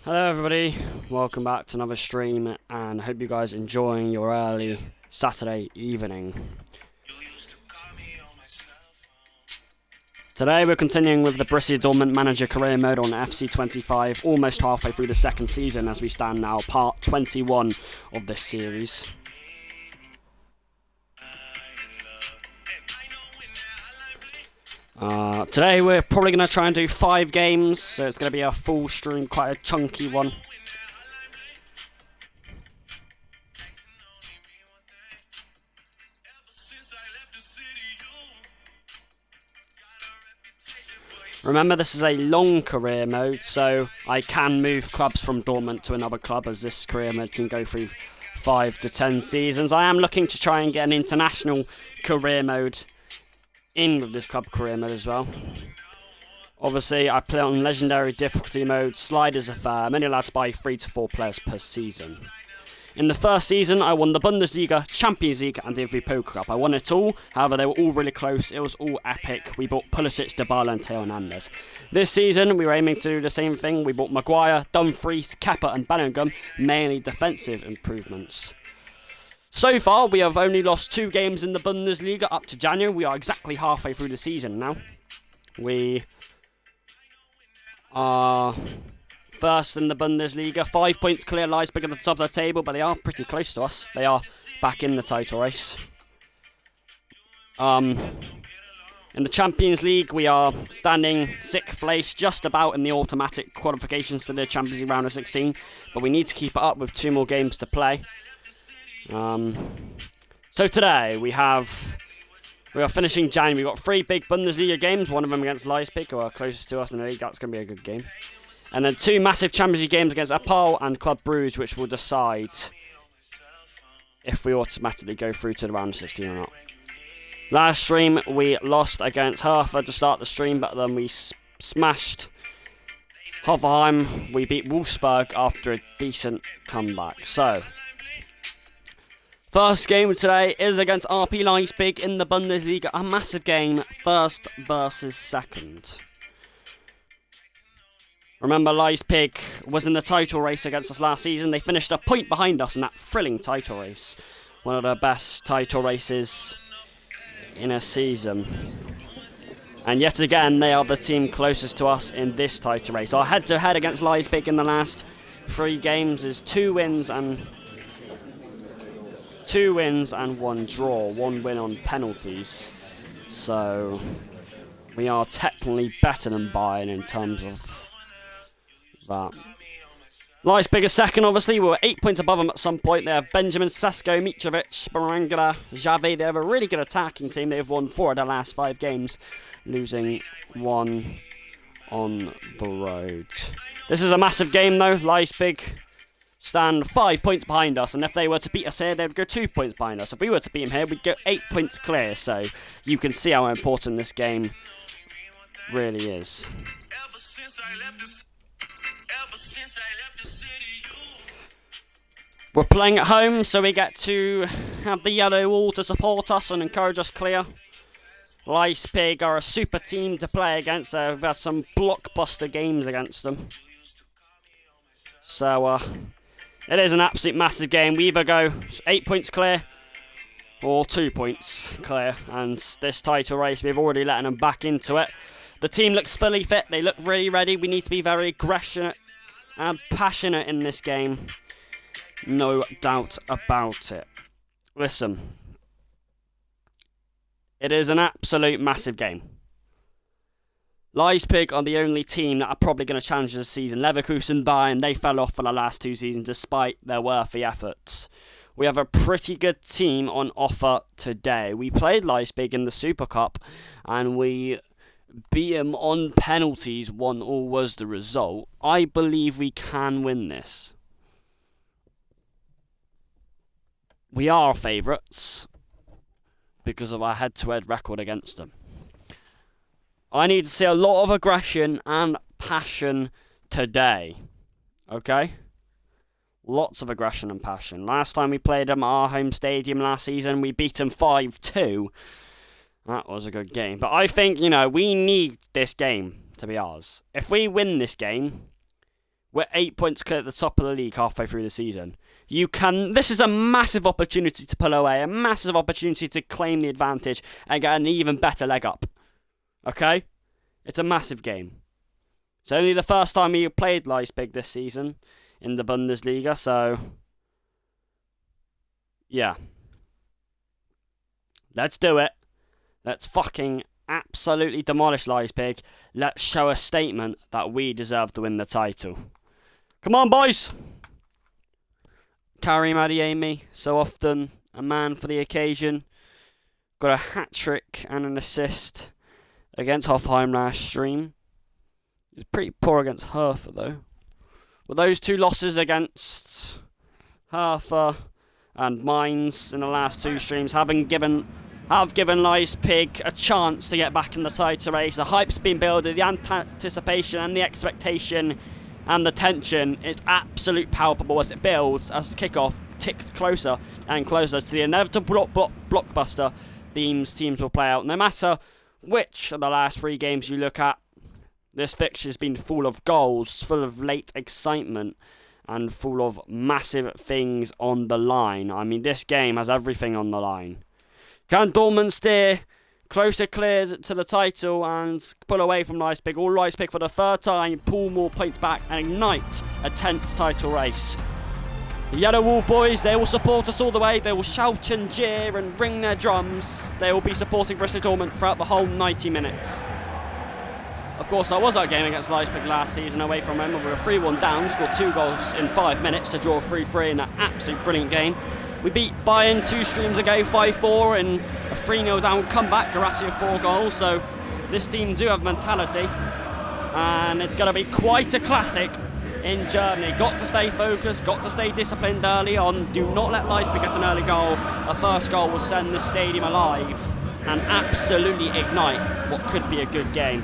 Hello everybody, welcome back to another stream and hope you guys enjoying your early Saturday evening. Today we're continuing with the Borussia Dortmund manager career mode on FC25, almost halfway through the second season as we stand now, part 21 of this series. Today we're probably going to try and do 5 games, so it's going to be a full stream, quite a chunky one. Remember, this is a long career mode, so I can move clubs from Dortmund to another club, as this career mode can go through 5 to 10 seasons. I am looking to try and get an international career mode in with this club career mode as well. Obviously, I play on legendary difficulty mode. Sliders are fair. I'm only allowed to buy 3 to 4 players per season. In the first season, I won the Bundesliga, Champions League, and the Poker Cup. I won it all. However, they were all really close. It was all epic. We bought Pulisic, Dybala, and Theo Hernandez. This season, we were aiming to do the same thing. We bought Maguire, Dumfries, Kepa, and Bellingham, mainly defensive improvements. So far, we have only lost 2 games in the Bundesliga up to January. We are exactly halfway through the season now. We are first in the Bundesliga, 5 points clear Leipzig at the top of the table, but they are pretty close to us. They are back in the title race. In the Champions League, we are standing 6th place, just about in the automatic qualifications to the Champions League round of 16, but we need to keep it up with 2 more games to play. So today we are finishing January. We've got 3 big Bundesliga games, one of them against Leipzig, who are closest to us in the league. That's going to be a good game. And then 2 massive Champions League games against Apol and Club Brugge, which will decide if we automatically go through to the round of 16 or not. Last stream we lost against Hertha to start the stream, but then we smashed Hoffenheim. We beat Wolfsburg after a decent comeback. So first game today is against RB Leipzig in the Bundesliga. A massive game, first versus second. Remember, Leipzig was in the title race against us last season. They finished a point behind us in that thrilling title race. One of the best title races in a season. And yet again, they are the team closest to us in this title race. Our head-to-head against Leipzig in the last 3 games is 2 wins and 1 draw. 1 win on penalties. So we are technically better than Bayern in terms of that. Leipzig is second, obviously. We were 8 points above them at some point. They have Benjamin, Sesko, Mitrovic, Barangara, Javi. They have a really good attacking team. They've won 4 of their last 5 games, losing 1 on the road. This is a massive game, though. Leipzig stand 5 points behind us, and if they were to beat us here, they would go 2 points behind us. If we were to beat them here, we'd go 8 points clear, so you can see how important this game really is. We're playing at home, so we get to have the yellow wall to support us and encourage us clear. Leipzig are a super team to play against. We've had some blockbuster games against them. So, it is an absolute massive game. We either go 8 points clear or 2 points clear. And this title race, we've already let them back into it. The team looks fully fit. They look really ready. We need to be very aggressive and passionate in this game. No doubt about it. Listen. It is an absolute massive game. Leipzig are the only team that are probably going to challenge this season. Leverkusen, Bayern, they fell off for the last 2 seasons despite their worthy efforts. We have a pretty good team on offer today. We played Leipzig in the Super Cup and we beat them on penalties. 1-1 was the result. I believe we can win this. We are favourites because of our head-to-head record against them. I need to see a lot of aggression and passion today. Okay? Lots of aggression and passion. Last time we played them at our home stadium last season, we beat them 5-2. That was a good game. But I think, we need this game to be ours. If we win this game, We're 8 points clear at the top of the league halfway through the season. This is a massive opportunity to pull away, a massive opportunity to claim the advantage and get an even better leg up. Okay? It's a massive game. It's only the first time we played Leipzig this season in the Bundesliga, so yeah. Let's do it. Let's fucking absolutely demolish Leipzig. Let's show a statement that we deserve to win the title. Come on, boys! Karim Adeyemi, so often a man for the occasion. Got a hat-trick and an assist against Hoffenheim last stream. He was pretty poor against Hertha, though. Well, those two losses against Hertha and Mainz in the last two streams have given Leipzig a chance to get back in the title race. The hype's been building, the anticipation and the expectation and the tension is absolute palpable as it builds, as kickoff ticks closer and closer to the inevitable blockbuster teams will play out. No matter which of the last 3 games you look at, this fixture's been full of goals, full of late excitement, and full of massive things on the line. I mean, this game has everything on the line. Can Dortmund steer closer cleared to the title and pull away from Leipzig? All Leipzig for the 3rd time, pull more points back and ignite a tense title race. The Yellow Wall boys, they will support us all the way. They will shout and jeer and ring their drums. They will be supporting Borussia Dortmund throughout the whole 90 minutes. Of course, I was at a game against Leipzig last season away from home. We were 3-1 down, scored 2 goals in 5 minutes to draw 3-3 in an absolute brilliant game. We beat Bayern 2 streams ago, 5-4 in a 3-0 down comeback. Guirassy with 4 goals. So this team do have mentality, and it's going to be quite a classic in Germany. Got to stay focused, got to stay disciplined early on. Do not let Leipzig get an early goal. A first goal will send the stadium alive and absolutely ignite what could be a good game.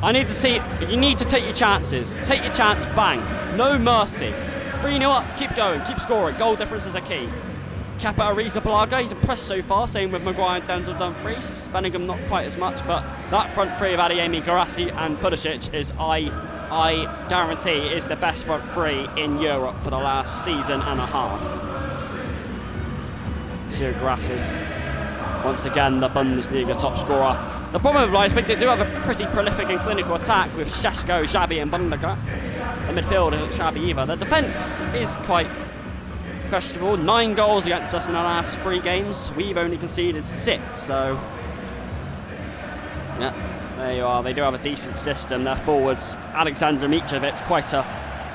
You need to take your chances. Take your chance, bang. No mercy. 3-0 up, keep going, keep scoring. Goal difference is a key. Kepa Arrizabalaga, he's impressed so far, same with Maguire, Denzel, Dumfries. Bellingham not quite as much, but that front three of Adeyemi, Guirassy and Pulisic is, I guarantee, is the best front three in Europe for the last season and a half. Guirassy, once again the Bundesliga top scorer. The problem with Leipzig, they do have a pretty prolific and clinical attack with Šeško, Xabi and Bundaga. The midfield isn't shabby either. The defence is quite questionable. 9 goals against us in the last 3 games. We've only conceded 6, so yeah, there you are. They do have a decent system. Their forwards, Alexander Mitrovic, quite a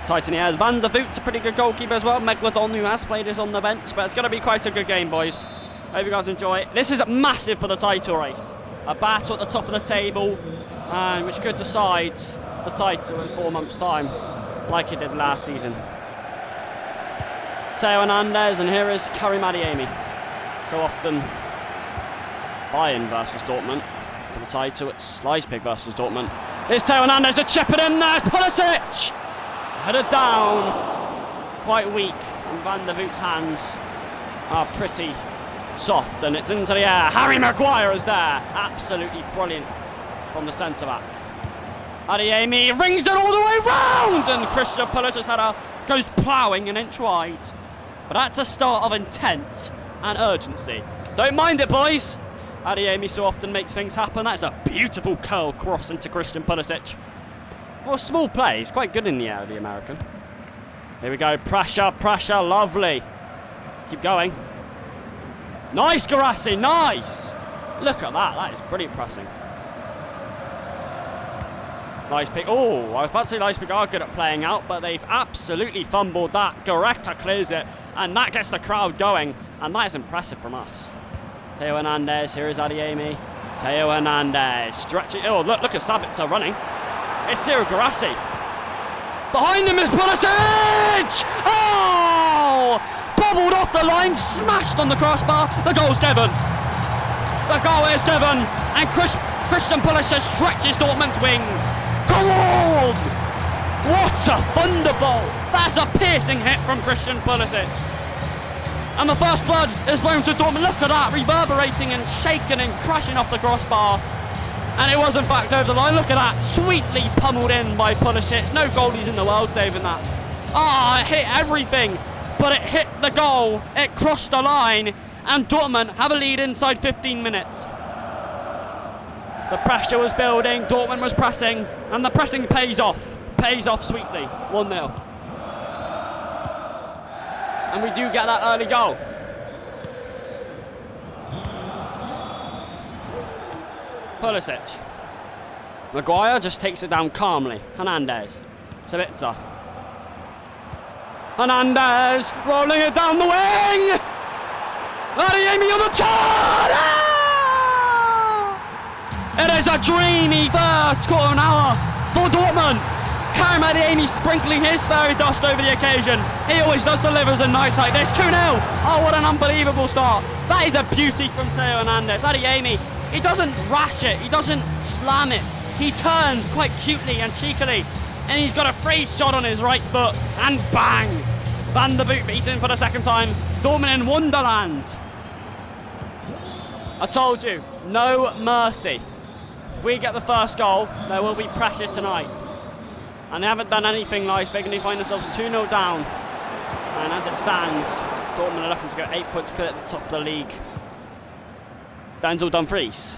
tight in the air. Van der Voot's a pretty good goalkeeper as well. Megalodon, who has played, is on the bench, but it's going to be quite a good game, boys. Hope you guys enjoy it. This is massive for the title race. A battle at the top of the table, which could decide the title in 4 months' time, like it did last season. Theo Hernandez, and here is Karim Adeyemi. So often Bayern versus Dortmund. For the title, it's Leipzig versus Dortmund. Here's Theo Hernandez to chip it in there. Pulisic! Headed down. Quite weak. And Van der Voot's hands are pretty soft, and it's into the air. Harry Maguire is there. Absolutely brilliant from the centre-back. Adeyemi rings it all the way round, and Christian Pulisic's header goes ploughing an inch wide. But that's a start of intent and urgency. Don't mind it, boys. Adeyemi so often makes things happen. That's a beautiful curl cross into Christian Pulisic. Well, small play. He's quite good in the air, the American. Here we go. Pressure, pressure. Lovely. Keep going. Nice, Guirassy. Nice. Look at that. That is brilliant pressing. Leipzig. Oh, I was about to say Leipzig are good at playing out, but they've absolutely fumbled that. Goretzka clears it, and that gets the crowd going, and that is impressive from us. Theo Hernandez, here is Adeyemi. Theo Hernandez stretching. Oh, look at Sabitzer running. It's Cyril Guirassy. Behind him is Pulisic! Oh! Bobbled off the line, smashed on the crossbar. The goal's given. The goal is given, and Christian Pulisic stretches Dortmund's wings. Come on! What a thunderbolt! That's a piercing hit from Christian Pulisic. And the first blood is blown to Dortmund. Look at that, reverberating and shaking and crashing off the crossbar. And it was in fact over the line. Look at that. Sweetly pummeled in by Pulisic. No goalies in the world saving that. Ah, it hit everything. But it hit the goal. It crossed the line. And Dortmund have a lead inside 15 minutes. The pressure was building. Dortmund was pressing. And the pressing pays off. Pays off sweetly. 1-0. And we do get that early goal. Pulisic. Maguire just takes it down calmly. Hernandez. Sabitzer. Hernandez rolling it down the wing. Adeyemi on the turn. Ah! It is a dreamy first quarter of an hour for Dortmund. Karim Adeyemi sprinkling his fairy dust over the occasion. He always does delivers in nights like this. 2-0. Oh, what an unbelievable start. That is a beauty from Theo Hernandez. Adeyemi, he doesn't rash it. He doesn't slam it. He turns quite cutely and cheekily. And he's got a free shot on his right foot. And bang! Van der Boot beaten for the second time. Dortmund in Wonderland. I told you, no mercy. If we get the first goal, there will be pressure tonight. And they haven't done anything Leipzig, and they find themselves 2-0 down. And as it stands, Dortmund are looking to go 8 points clear at the top of the league. Denzel Dumfries.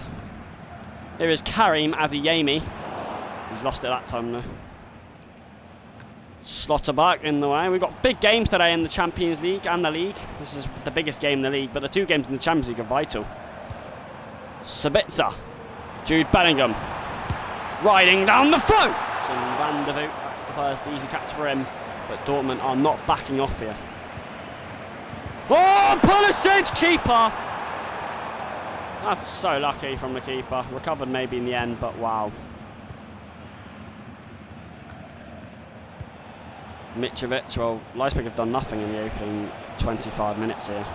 Here is Karim Adeyemi. He's lost it that time though. Schlotterbeck in the way. We've got big games today in the Champions League and the league. This is the biggest game in the league, but the 2 games in the Champions League are vital. Sabitzer. Jude Bellingham. Riding down the throat. And Van der Voort, that's the first easy catch for him. But Dortmund are not backing off here. Oh, Pulisic, keeper. That's so lucky from the keeper. Recovered maybe in the end, but wow. Mitrovic, well, Leipzig have done nothing in the opening 25 minutes here.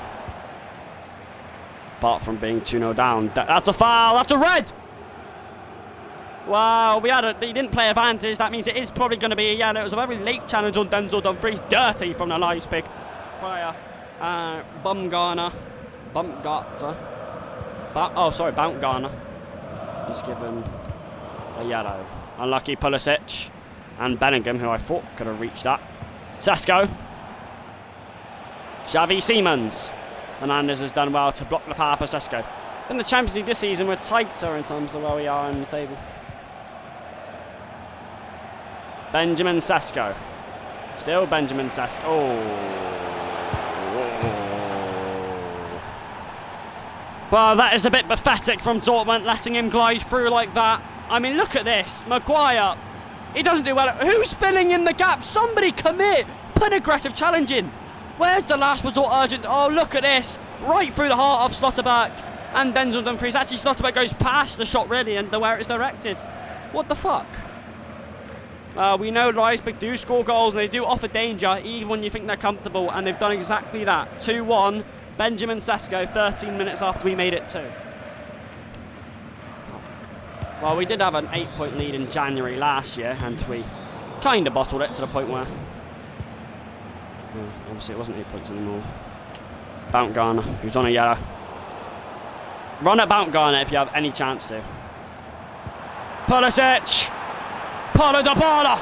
Apart from being 2-0 down. That's a foul, that's a red! Wow, he didn't play advantage. That means it is probably going to be a yellow. It was a very late challenge on Denzel Dumfries. Dirty from the Leipzig player. Baumgartner. Baumgartner. He's given a yellow. Unlucky Pulisic and Bellingham, who I thought could have reached that. Sesko. Xavi Simons. Hernandez has done well to block the power for Sesko. In the Champions League this season, we're tighter in terms of where we are in the table. Benjamin Sesko. Still Benjamin Sesko. Oh. Well, that is a bit pathetic from Dortmund, letting him glide through like that. I mean, look at this. Maguire. He doesn't do well. Who's filling in the gap? Somebody commit. Put an aggressive challenge in. Where's the last resort urgent? Oh, look at this. Right through the heart of Schlotterbeck and Denzel Dumfries. Actually, Schlotterbeck goes past the shot, really, and where it's directed. What the fuck? We know Leipzig do score goals and they do offer danger even when you think they're comfortable, and they've done exactly that. 2-1, Benjamin Sesko, 13 minutes after we made it 2. Well, we did have an 8-point lead in January last year, and we kind of bottled it to the point where... Well, obviously it wasn't 8 points anymore. Baumgartner, who's on a yellow. Run at Baumgartner if you have any chance to. Pulisic! Paulo Dybala!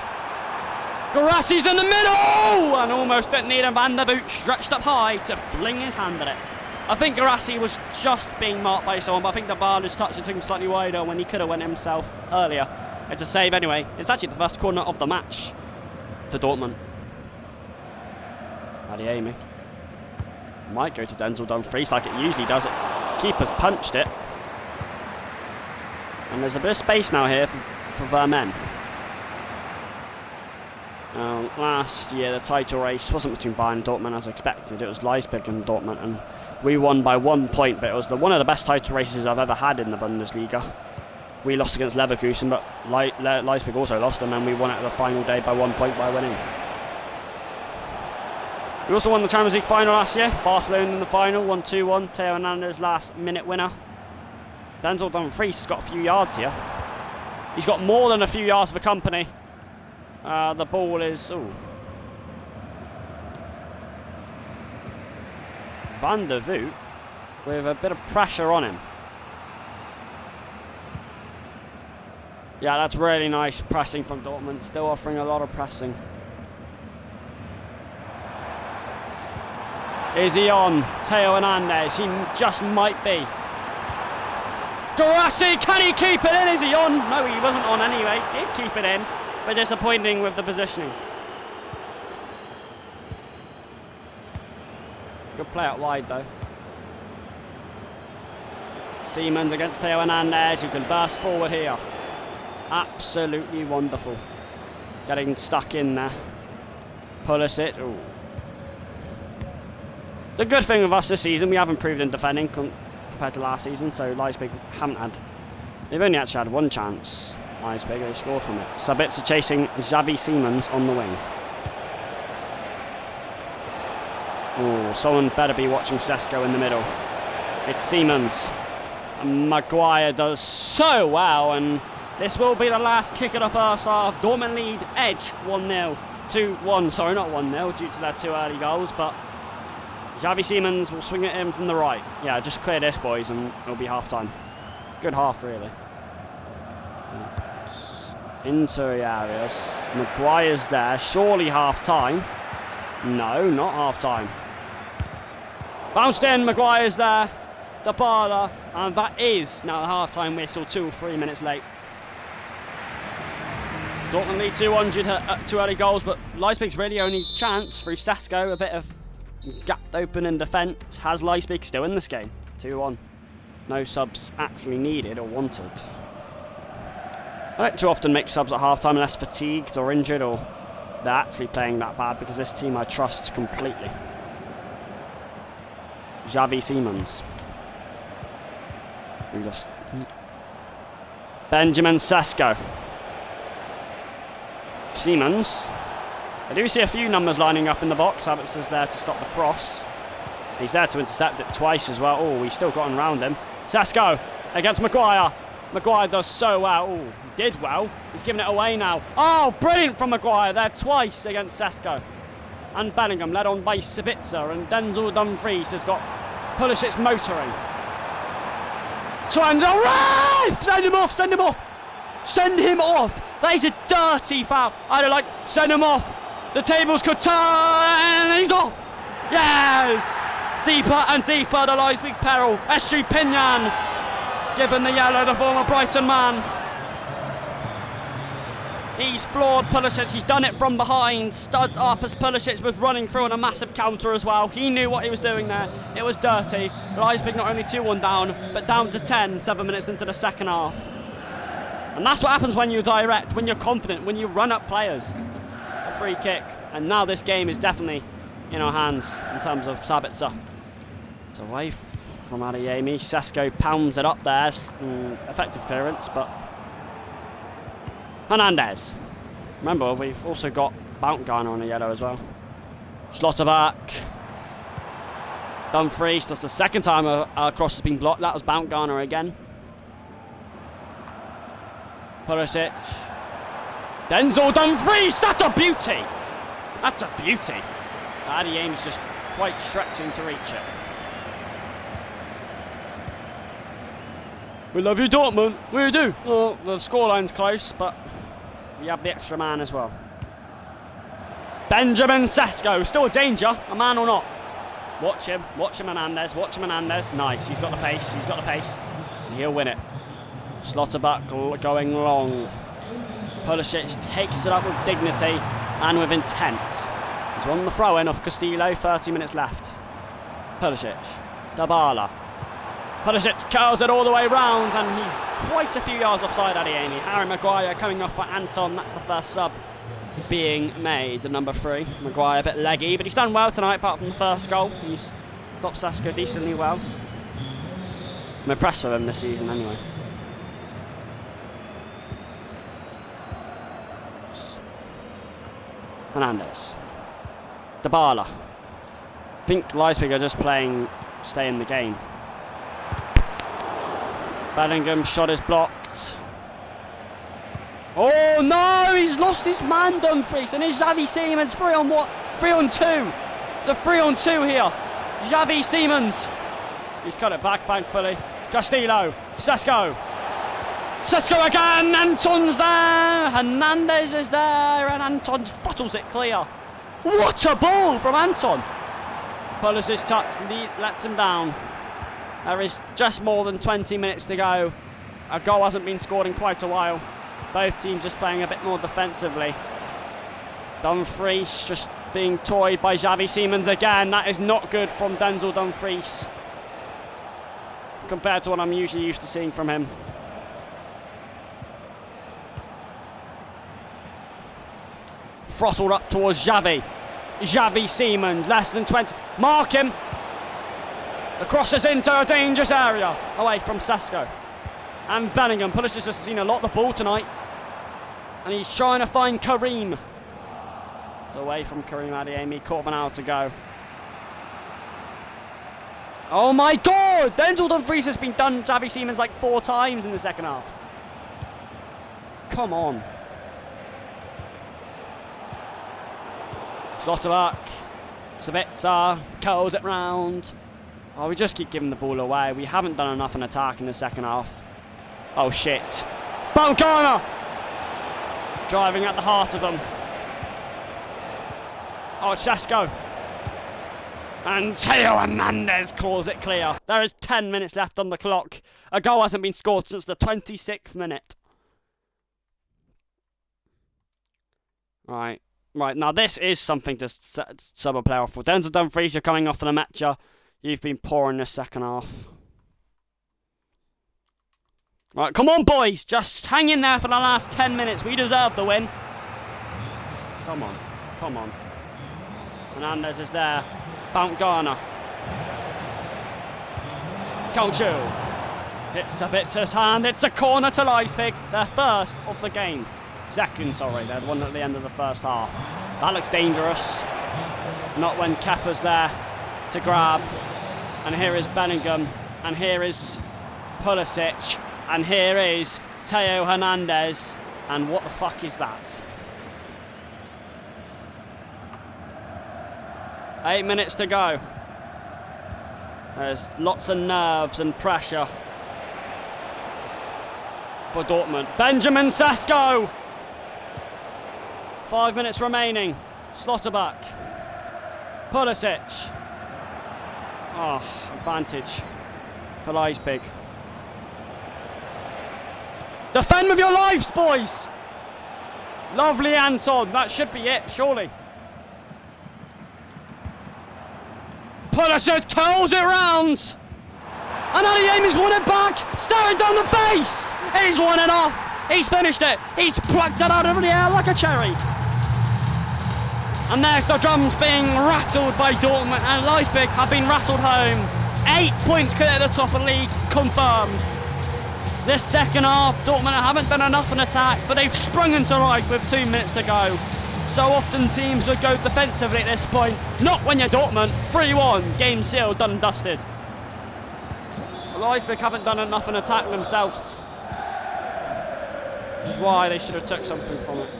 Guirassi's in the middle! And almost didn't need him. Van der Voort stretched up high to fling his hand at it. I think Guirassi was just being marked by someone, but I think Dybala's touch took him slightly wider when he could have went himself earlier. It's a save anyway. It's actually the first corner of the match to Dortmund. Adeyemi. Might go to Denzel Dumfries like it usually does. Keeper's punched it. And there's a bit of space now here for Vermen. Last year the title race wasn't between Bayern and Dortmund as expected. It was Leipzig and Dortmund, and we won by 1 point, but it was one of the best title races I've ever had in the Bundesliga. We lost against Leverkusen, but Leipzig also lost, and then we won it at the final day by 1 point by winning. We also won the Champions League final last year. Barcelona in the final, 1-2-1. Theo Hernandez last minute winner. Denzel Dumfries has got a few yards here. He's got more than a few yards for company. The ball is... Ooh. Van der Voort with a bit of pressure on him. Yeah, that's really nice pressing from Dortmund. Still offering a lot of pressing. Is he on? Theo Hernandez. He just might be. Guirassy, can he keep it in? Is he on? No, he wasn't on anyway. He did keep it in, but disappointing with the positioning. Good play out wide though. Siemens against Theo Hernandez, who can burst forward here. Absolutely wonderful. Getting stuck in there. Pulisic. Ooh. The good thing with us this season, we have improved in defending compared to last season, so Leipzig haven't had... They've only actually had one chance, Leipzig, they scored from it. Sabitzer chasing Xavi Siemens on the wing. Oh, someone better be watching Sesko in the middle. It's Siemens. And Maguire does so well, and this will be the last kick of the first half. Dortmund lead edge 1-0. 2-1, sorry, not 1-0 due to their 2 early goals, but Xavi Siemens will swing it in from the right. Yeah, just clear this, boys, and it'll be half-time. Good half, really. Into the areas. Maguire's there. Surely half-time. No, not half-time. Bounced in, Maguire's there. Dybala, and that is now the half-time whistle, 2 or 3 minutes late. Dortmund lead 2-1 due to 2 early goals, but Leipzig's really only chance through Sesko, a bit of gapped open in defence, has Leipzig still in this game. 2-1. No subs actually needed or wanted. I don't too often make subs at half-time unless fatigued or injured or they're actually playing that bad, because this team I trust completely. Xavi Siemens. Benjamin Sesko. Siemens. I do see a few numbers lining up in the box. Sabitzer's there to stop the cross. He's there to intercept it twice as well. Oh, he's still gotten around him. Sesko against Maguire. Maguire does so well. Oh, he did well. He's giving it away now. Oh, brilliant from Maguire there twice against Sesko. And Bellingham led on by Sabitzer, and Denzel Dumfries has got Pulisic motoring. Time's alright! Send him off, send him off! Send him off! That is a dirty foul. I'd like, send him off. The tables could turn, and he's off. Yes! Deeper and deeper, the Leipzig peril. Estupinian, given the yellow, the former Brighton man. He's floored Pulisic, he's done it from behind. Studs up as Pulisic was running through on a massive counter as well. He knew what he was doing there. It was dirty. Leipzig not only 2-1 down, but down to 10, 7 minutes into the second half. And that's what happens when you direct, when you're confident, when you run up players. A free kick. And now this game is definitely in our hands in terms of Sabitzer. It's away from Adeyemi. Sesko pounds it up there. Effective clearance, but... Hernandez. Remember, we've also got Baumgartner on a yellow as well. Schlotterbeck. Dumfries. That's the second time a cross has been blocked. That was Baumgartner again. Pulisic. Denzel Dumfries. That's a beauty. That's a beauty. Adeyemi's just quite stretching to reach it. We love you, Dortmund. We do. Oh, the scoreline's close, but we have the extra man as well. Benjamin Sesko, still a danger, a man or not. Watch him, Hernandez, watch him, Hernandez. Nice, he's got the pace, and he'll win it. Schlotterbeck going long. Pulisic takes it up with dignity and with intent. He's won the throw-in off Castillo, 30 minutes left. Pulisic, Dybala. Pulisic curls it all the way round, and he's quite a few yards offside Adeyemi. Harry Maguire coming off for Anton. That's the first sub being made, the number 3. Maguire a bit leggy, but he's done well tonight apart from the first goal. He's got Sesko decently well. I'm impressed with him this season anyway. Hernandez. Dybala. I think Leipzig are just playing stay in the game. Bellingham shot is blocked. Oh no, he's lost his man, Dumfries, and it's Xavi Siemens 3 on what? 3 on 2. It's a 3 on 2 here. Xavi Siemens. He's cut it back, thankfully. Castillo, Sesko. Sesko again, Anton's there, Hernandez is there, and Anton throttles it clear. What a ball from Anton! Pulisic's touch lets him down. There is just more than 20 minutes to go. A goal hasn't been scored in quite a while. Both teams just playing a bit more defensively. Dumfries just being toyed by Xavi Simons again. That is not good from Denzel Dumfries compared to what I'm usually used to seeing from him. Throttled up towards Xavi. Xavi Simons, less than 20. Mark him. The cross is into a dangerous area. Away from Sesko. And Bellingham. Pulisic's just seen a lot of the ball tonight. And he's trying to find Karim. It's away from Karim Adeyemi. Quarter of an hour to go. Oh my God! Denzel Dumfries has been done Xavi Simons like 4 times in the second half. Come on. Schlotterbeck, Sabitzer, curls it round. Oh, we just keep giving the ball away. We haven't done enough in attack in the second half. Oh shit. Baumgartner! Driving at the heart of them. Oh, it's Sesko. And Theo Hernandez claws it clear. There is 10 minutes left on the clock. A goal hasn't been scored since the 26th minute. Right, now this is something to sub a player off for. Denzel Dumfries, you're coming off of the matcher. You've been poor in the second half. Right, come on boys, just hang in there for the last 10 minutes. We deserve the win. Come on. Hernandez is there. Baumgartner. Culture. Hits Sabitzer's hand. It's a corner to Leipzig. Their first of the game. Second, sorry. They had one at the end of the first half. That looks dangerous. Not when Kepa's there to grab. And here is Bellingham. And here is Pulisic. And here is Theo Hernandez. And what the fuck is that? 8 minutes to go. There's lots of nerves and pressure for Dortmund. Benjamin Sesko! 5 minutes remaining. Schlotterbeck. Pulisic. Oh, advantage for Leipzig. Defend with your lives, boys! Lovely Anton. That should be it, surely. Pulisic curls it round. And Adeyemi's won it back. Staring down the face. He's won it off. He's finished it. He's plucked it out of the air like a cherry. And there's the drums being rattled by Dortmund, and Leipzig have been rattled home. 8 points clear at the top of the league, confirmed. This second half, Dortmund haven't done enough in attack, but they've sprung into life with 2 minutes to go. So often teams would go defensively at this point. Not when you're Dortmund. 3-1, game sealed, done and dusted. Leipzig haven't done enough in attack themselves. Which is why they should have took something from it.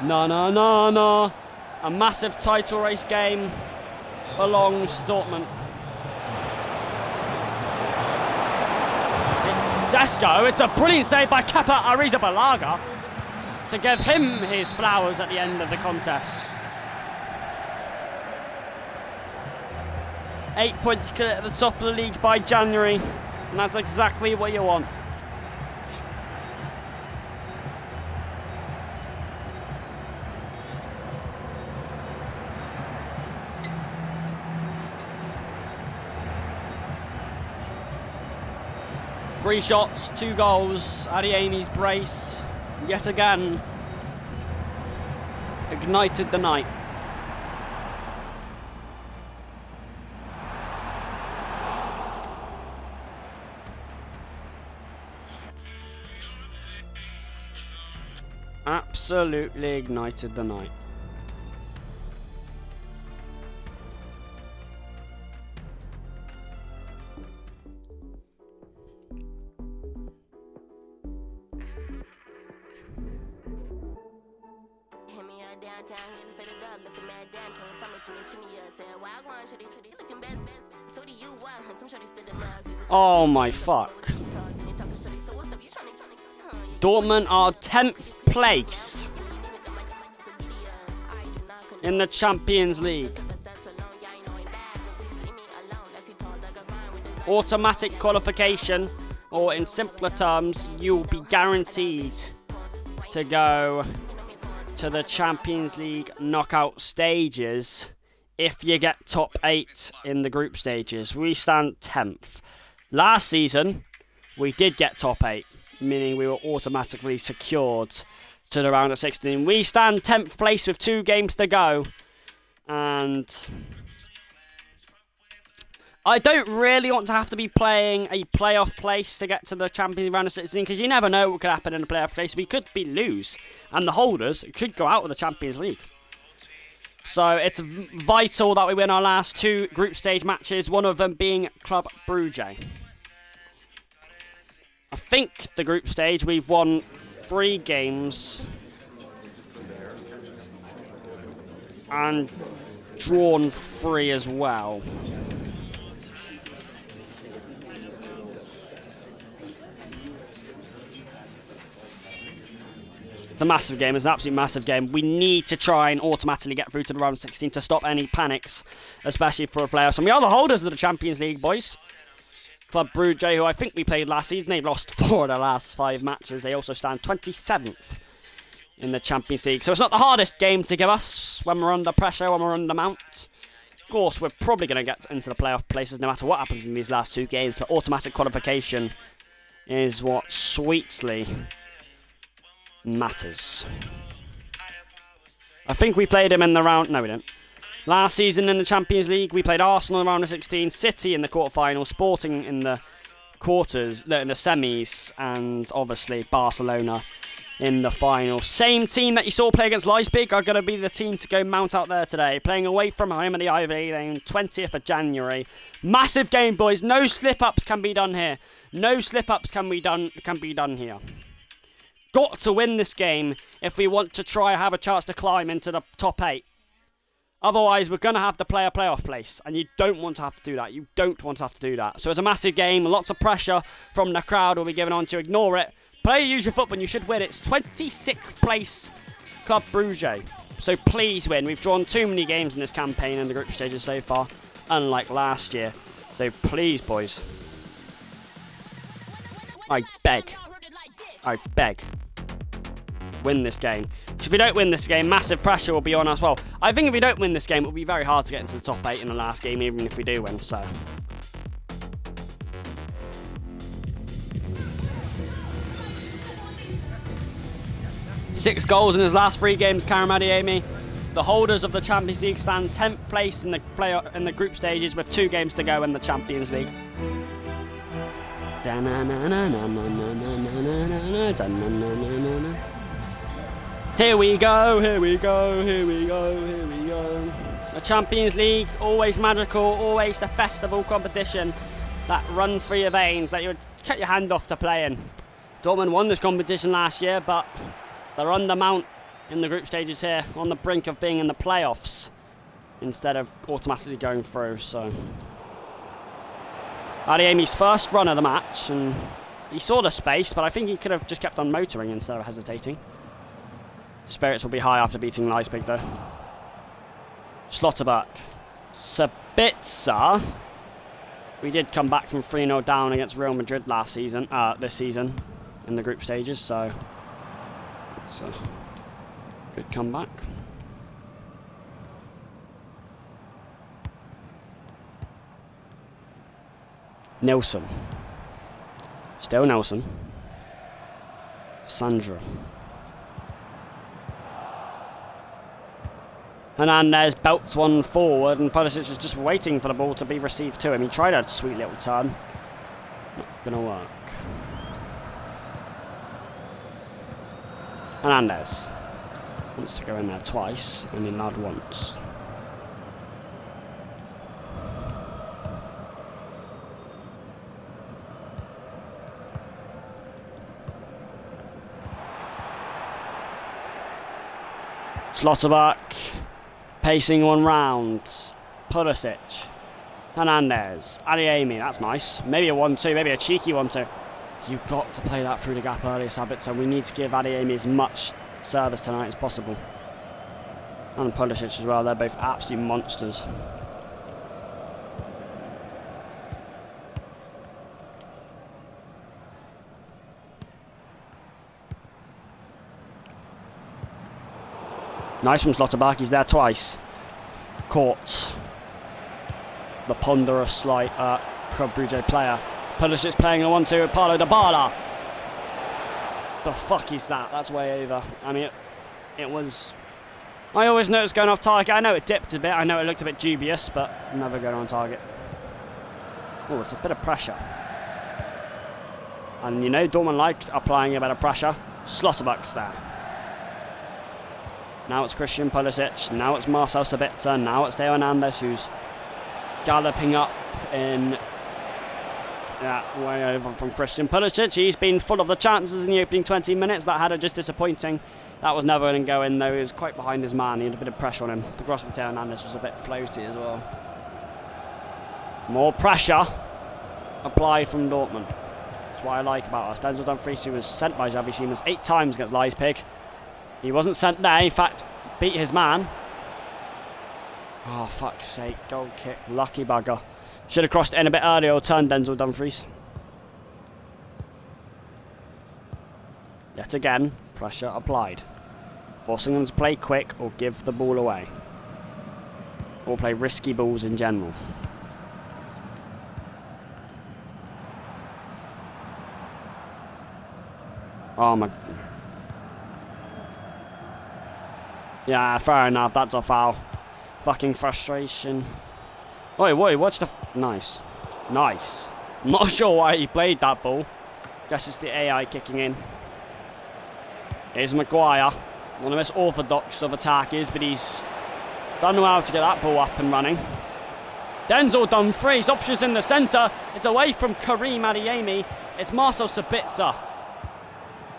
No. A massive title race game belongs to Dortmund. It's Sesko. It's a brilliant save by Kepa Arrizabalaga to give him his flowers at the end of the contest. 8 points clear at the top of the league by January, and that's exactly what you want. Three shots, 2 goals. Adeyemi's brace, yet again, ignited the night. Absolutely ignited the night. Oh my fuck. Dortmund are 10th place in the Champions League. Automatic qualification, or in simpler terms, you'll be guaranteed to go to the Champions League knockout stages if you get top 8 in the group stages. We stand 10th. Last season, we did get top 8, meaning we were automatically secured to the round of 16. We stand 10th place with 2 games to go, and I don't really want to have to be playing a playoff place to get to the Champions round of 16, because you never know what could happen in a playoff place. We could lose, and the holders could go out of the Champions League. So it's vital that we win our last 2 group stage matches, one of them being Club Brugge. I think the group stage we've won 3 games and drawn 3 as well. It's a massive game. It's an absolute massive game. We need to try and automatically get through to the round of 16 to stop any panics, especially for the playoffs. And we are the holders of the Champions League, boys. Club Brugge, who I think we played last season, they've lost 4 of the last 5 matches. They also stand 27th in the Champions League. So it's not the hardest game to give us when we're under pressure, when we're under mount. Of course, we're probably going to get into the playoff places no matter what happens in these last 2 games. But automatic qualification is what sweetly matters. I think we played him in the round... No, we didn't. Last season in the Champions League, we played Arsenal in the round of 16, City in the quarterfinals, Sporting in the quarters, in the semis, and obviously Barcelona in the final. Same team that you saw play against Leipzig are going to be the team to go mount out there today. Playing away from home at the Ivy Lane, 20th of January. Massive game, boys. No slip-ups can be done here. No slip-ups can be done here. Got to win this game if we want to try have a chance to climb into the top 8. Otherwise, we're going to have to play a playoff place, and you don't want to have to do that. You don't want to have to do that. So it's a massive game. Lots of pressure from the crowd will be given on to ignore it. Play your usual football, and you should win. It's 26th place Club Brugge. So please win. We've drawn too many games in this campaign in the group stages so far, unlike last year. So please, boys. I beg. Win this game. If we don't win this game, massive pressure will be on us. Well, I think if we don't win this game, it will be very hard to get into the top 8 in the last game, even if we do win, so. Six goals in his last 3 games, Karim Adeyemi. The holders of the Champions League stand 10th place in the group stages with 2 games to go in the Champions League. Here we go, here we go, here we go, here we go. The Champions League, always magical, always the festival competition that runs through your veins, that you would cut your hand off to play in. Dortmund won this competition last year, but they're under mount in the group stages here, on the brink of being in the playoffs, instead of automatically going through, so. Adeyemi's first run of the match, and he saw the space, but I think he could have just kept on motoring instead of hesitating. Spirits will be high after beating Leipzig, though. Schlotterbeck. Sabitzer. We did come back from 3-0 down against Real Madrid this season, in the group stages, so it's a good comeback. Nelson. Still Nelson. Sandra. Hernandez belts one forward, and Pulisic is just waiting for the ball to be received to him. He tried a sweet little turn. Not gonna work. Hernandez wants to go in there twice, and then allowed once. Schlotterbeck. Pacing one round. Pulisic. Hernandez. Adeyemi, that's nice. Maybe a 1-2, maybe a cheeky 1-2. You've got to play that through the gap early, Sabitzer. We need to give Adeyemi as much service tonight as possible. And Pulisic as well, they're both absolute monsters. Nice from Slotterback, he's there twice. Caught. The ponderous, like, Club Brugge player. Pulisic playing a 1-2 with Paulo Dybala. The fuck is that? That's way over. I mean, it was... I always know it was going off target. I know it dipped a bit. I know it looked a bit dubious, but never going on target. Oh, it's a bit of pressure. And you know, Dortmund liked applying a bit of pressure. Slotterback's there. Now it's Christian Pulisic. Now it's Marcel Sabitzer. Now it's Theo Hernandez, who's galloping up in... way over from Christian Pulisic. He's been full of the chances in the opening 20 minutes. That had just disappointing. That was never going to go in, though. He was quite behind his man. He had a bit of pressure on him. The cross with Theo Hernandez was a bit floaty as well. More pressure applied from Dortmund. That's what I like about us. Denzel Dumfries, who was sent by Xavi Simons 8 times against Leipzig. He wasn't sent there. In fact, beat his man. Oh, fuck's sake. Goal kick. Lucky bugger. Should have crossed it in a bit earlier or turned Denzel Dumfries. Yet again, pressure applied. Forcing them to play quick or give the ball away. Or play risky balls in general. Oh my... Yeah, fair enough. That's a foul. Fucking frustration. Oi, watch the... Nice. Nice. I'm not sure why he played that ball. Guess it's the AI kicking in. Here's Maguire. One of the most orthodox of attackers, but he's done well to get that ball up and running. Denzel Dumfries, options in the centre. It's away from Karim Adeyemi. It's Marcel Sabitzer.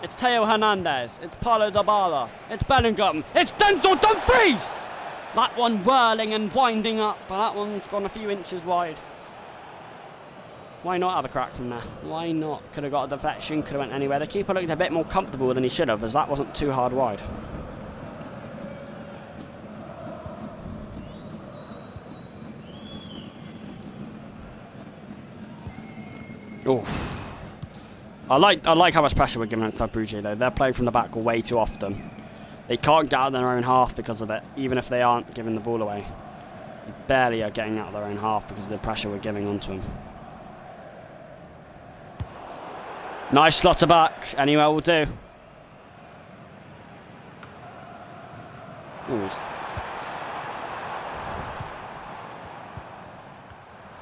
It's Theo Hernandez. It's Paulo Dybala. It's Bellingham. It's Denzel Dumfries! That one whirling and winding up, but that one's gone a few inches wide. Why not have a crack from there? Why not? Could have got a deflection, could have went anywhere. The keeper looked a bit more comfortable than he should have, as that wasn't too hard wide. Oof. I like how much pressure we're giving at Club Brugge though. They're playing from the back way too often. They can't get out of their own half because of it, even if they aren't giving the ball away. They barely are getting out of their own half because of the pressure we're giving onto them. Nice slaughter back. Anywhere will do. Ooh,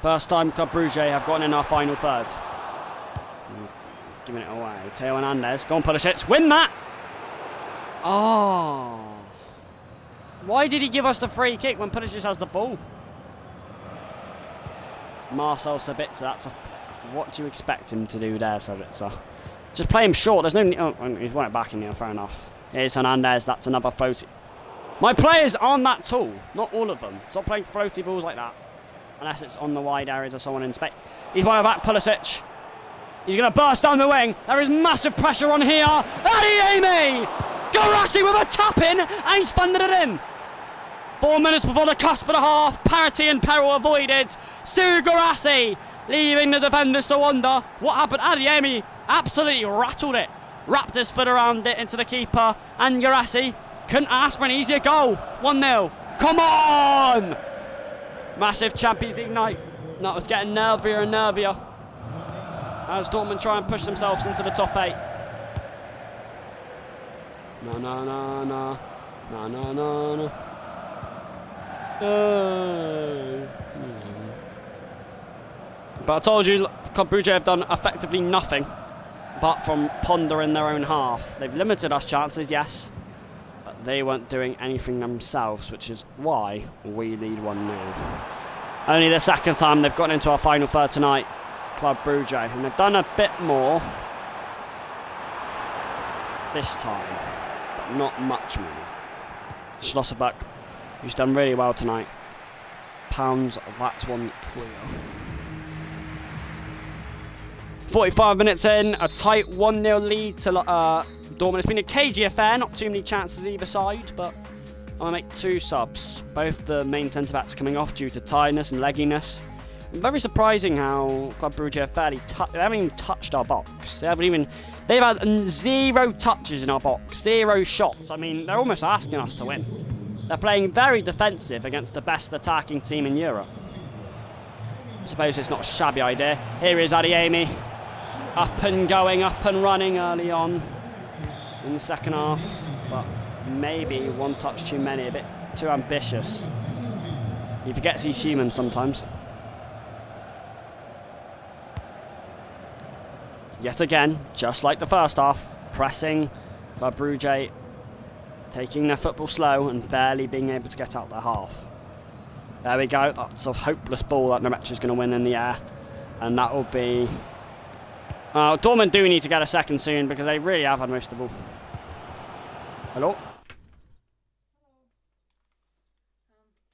first time Club Brugge have gotten in our final third. Giving it away. Theo Hernandez. Go on, Pulisic. Win that! Oh. Why did he give us the free kick when Pulisic has the ball? Marcel Sabitzer. That's a... What do you expect him to do there, Sabitzer? Just play him short. There's no... Oh, he's won it back in here. Fair enough. Here's Hernandez. That's another floaty. My players aren't that tall. Not all of them. Stop playing floaty balls like that. Unless it's on the wide areas or someone in space. He's won it back. Pulisic. He's going to burst down the wing. There is massive pressure on here. Adeyemi! Guirassy with a tap-in, and he's funded it in. 4 minutes before the cusp of the half. Parity and peril avoided. Serhou Guirassy leaving the defenders to wonder what happened. Adeyemi absolutely rattled it. Wrapped his foot around it into the keeper. And Guirassy couldn't ask for an easier goal. 1-0. Come on! Massive Champions League night. That was getting nervier and nervier as Dortmund try and push themselves into the top 8. No. But I told you, Club Brugge have done effectively nothing apart from pondering their own half. They've limited us chances, yes, but they weren't doing anything themselves, which is why we lead 1-0. Only the second time they've gotten into our final third tonight, Club Brugge, and they've done a bit more this time, but not much more. Schlosserbeck, who's done really well tonight. That one clear. 45 minutes in, a tight 1-0 lead to Dortmund. It's been a cagey affair, not too many chances either side, but I'm going to make 2 subs. Both the main centre-backs coming off due to tiredness and legginess. Very surprising how Club Brugge have they haven't even touched our box. They've had 0 touches in our box, 0 shots. I mean, they're almost asking us to win. They're playing very defensive against the best attacking team in Europe. I suppose it's not a shabby idea. Here is Adeyemi. Up and going, up and running early on in the second half. But maybe 1 touch too many, a bit too ambitious. He forgets he's human sometimes. Yet again, just like the first half, pressing Club Brugge, taking their football slow and barely being able to get out their half. There we go, that's a hopeless ball that Nemetcha's going to win in the air. And that will be... Dortmund do need to get a second soon because they really have had most of the ball. Hello?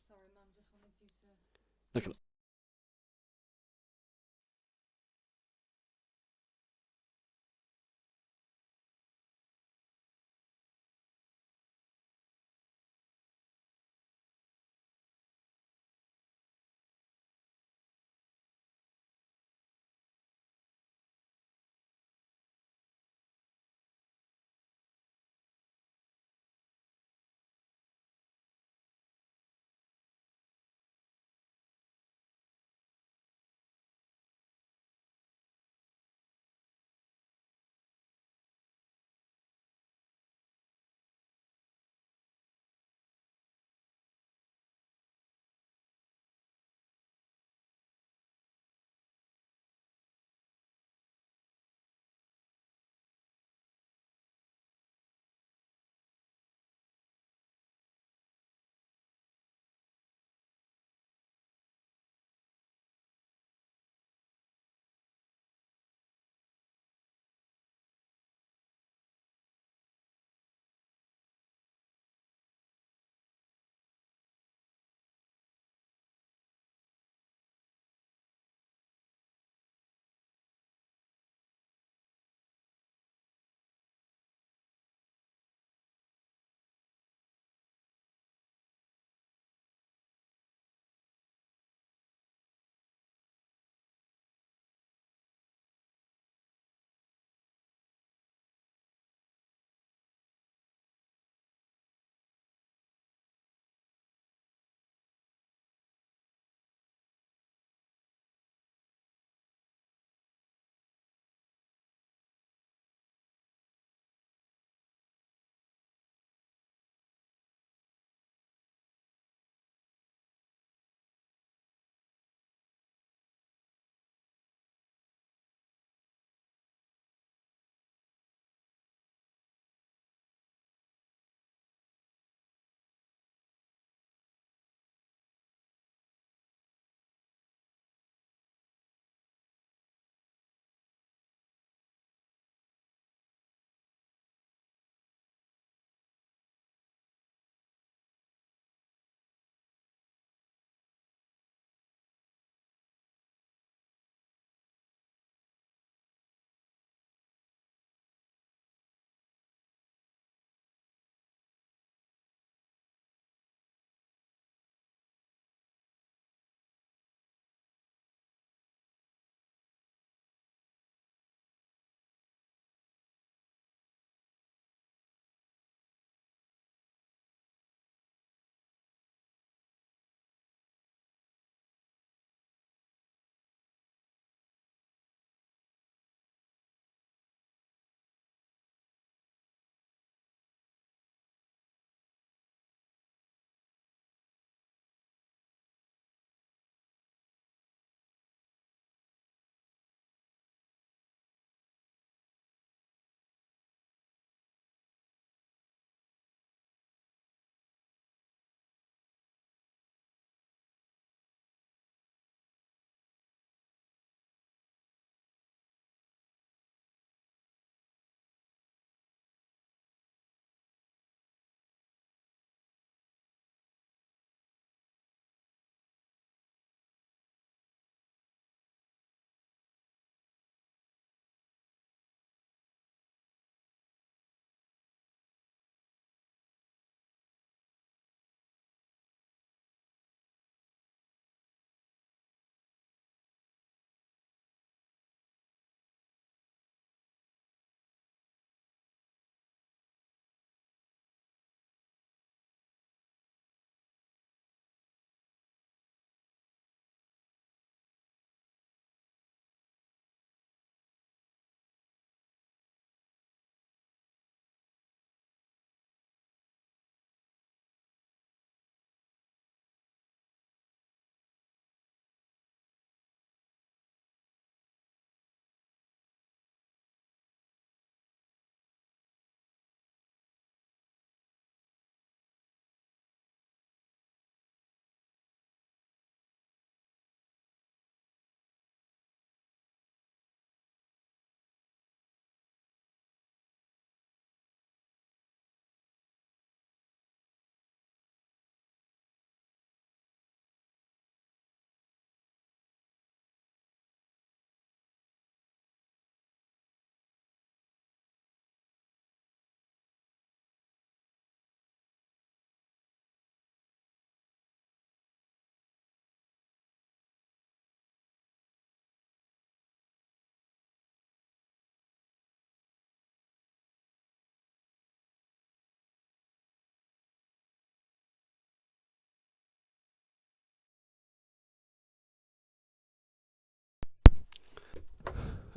Sorry, Mum, just wanted you to... Look at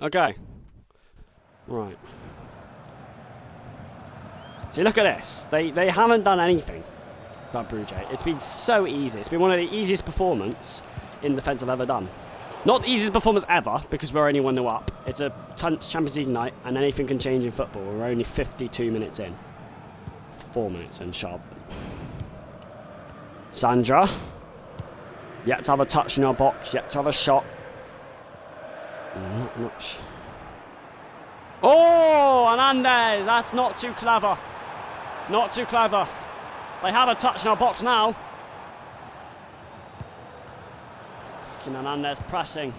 Okay. Right. See, look at this. They haven't done anything, Club Brugge. It's been so easy. It's been one of the easiest performances in defence I've ever done. Not the easiest performance ever, because we're only 1-0 up. It's a tense Champions League night, and anything can change in football. We're only 52 minutes in. 4 minutes in, sharp. Sandra. Yet to have a touch in our box. Yet to have a shot. Not much. Oh, Hernandez. That's not too clever. Not too clever. They have a touch in our box now. Hernandez pressing.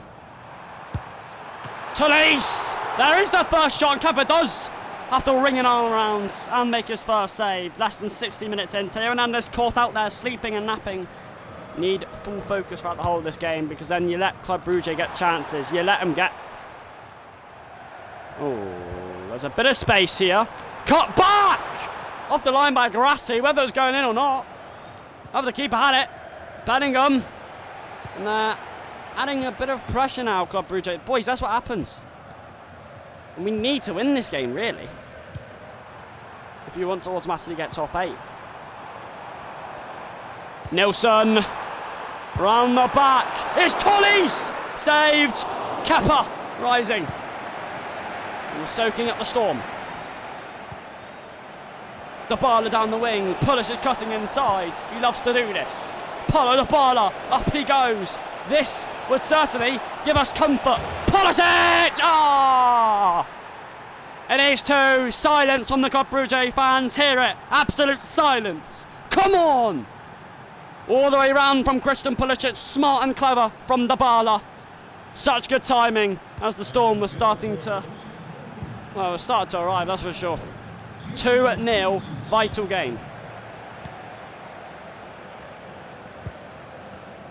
Talise! There is the first shot, and Kepa does have to ring an arm around and make his first save. Less than 60 minutes in. Theo Hernandez caught out there sleeping and napping. Need full focus throughout the whole of this game, because then you let Club Brugge get chances. You let them get... Oh, there's a bit of space here. Cut back! Off the line by Grassi, whether it was going in or not. Oh, the keeper had it. Bellingham. And adding a bit of pressure now, Club Brugge. Boys, that's what happens. And we need to win this game, really, if you want to automatically get top 8. Nilsson. Round the back. It's Talise! Saved. Kepa rising. And we're soaking up the storm. Dybala down the wing. Pulisic cutting inside. He loves to do this. Paulo Dybala. Up he goes. This would certainly give us comfort. Pulisic! Ah! It is 2. Silence from the Club Brugge fans. Hear it. Absolute silence. Come on! All the way round from Christian Pulisic. Smart and clever from Dybala. Such good timing as the storm was starting to... Well, it was starting to arrive, that's for sure. 2-0. Vital game.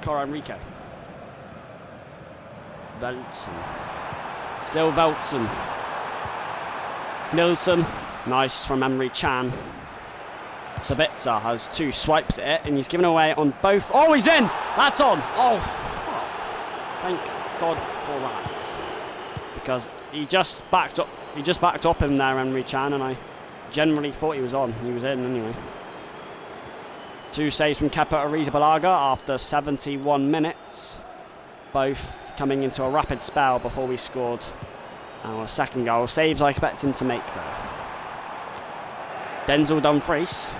Cora Enrique. Veltson. Still Veltson. Nilsson. Nice from Emre Can. Sabitzer has 2 swipes at it, and he's given away on both. Oh, he's in! That's on! Oh, fuck. Thank God for that. Because he just backed up him there, Emre Can, and I generally thought he was on. He was in anyway. 2 saves from Kepa Arrizabalaga after 71 minutes. Both coming into a rapid spell before we scored our second goal. Saves I expect him to make there. Denzel Dumfries.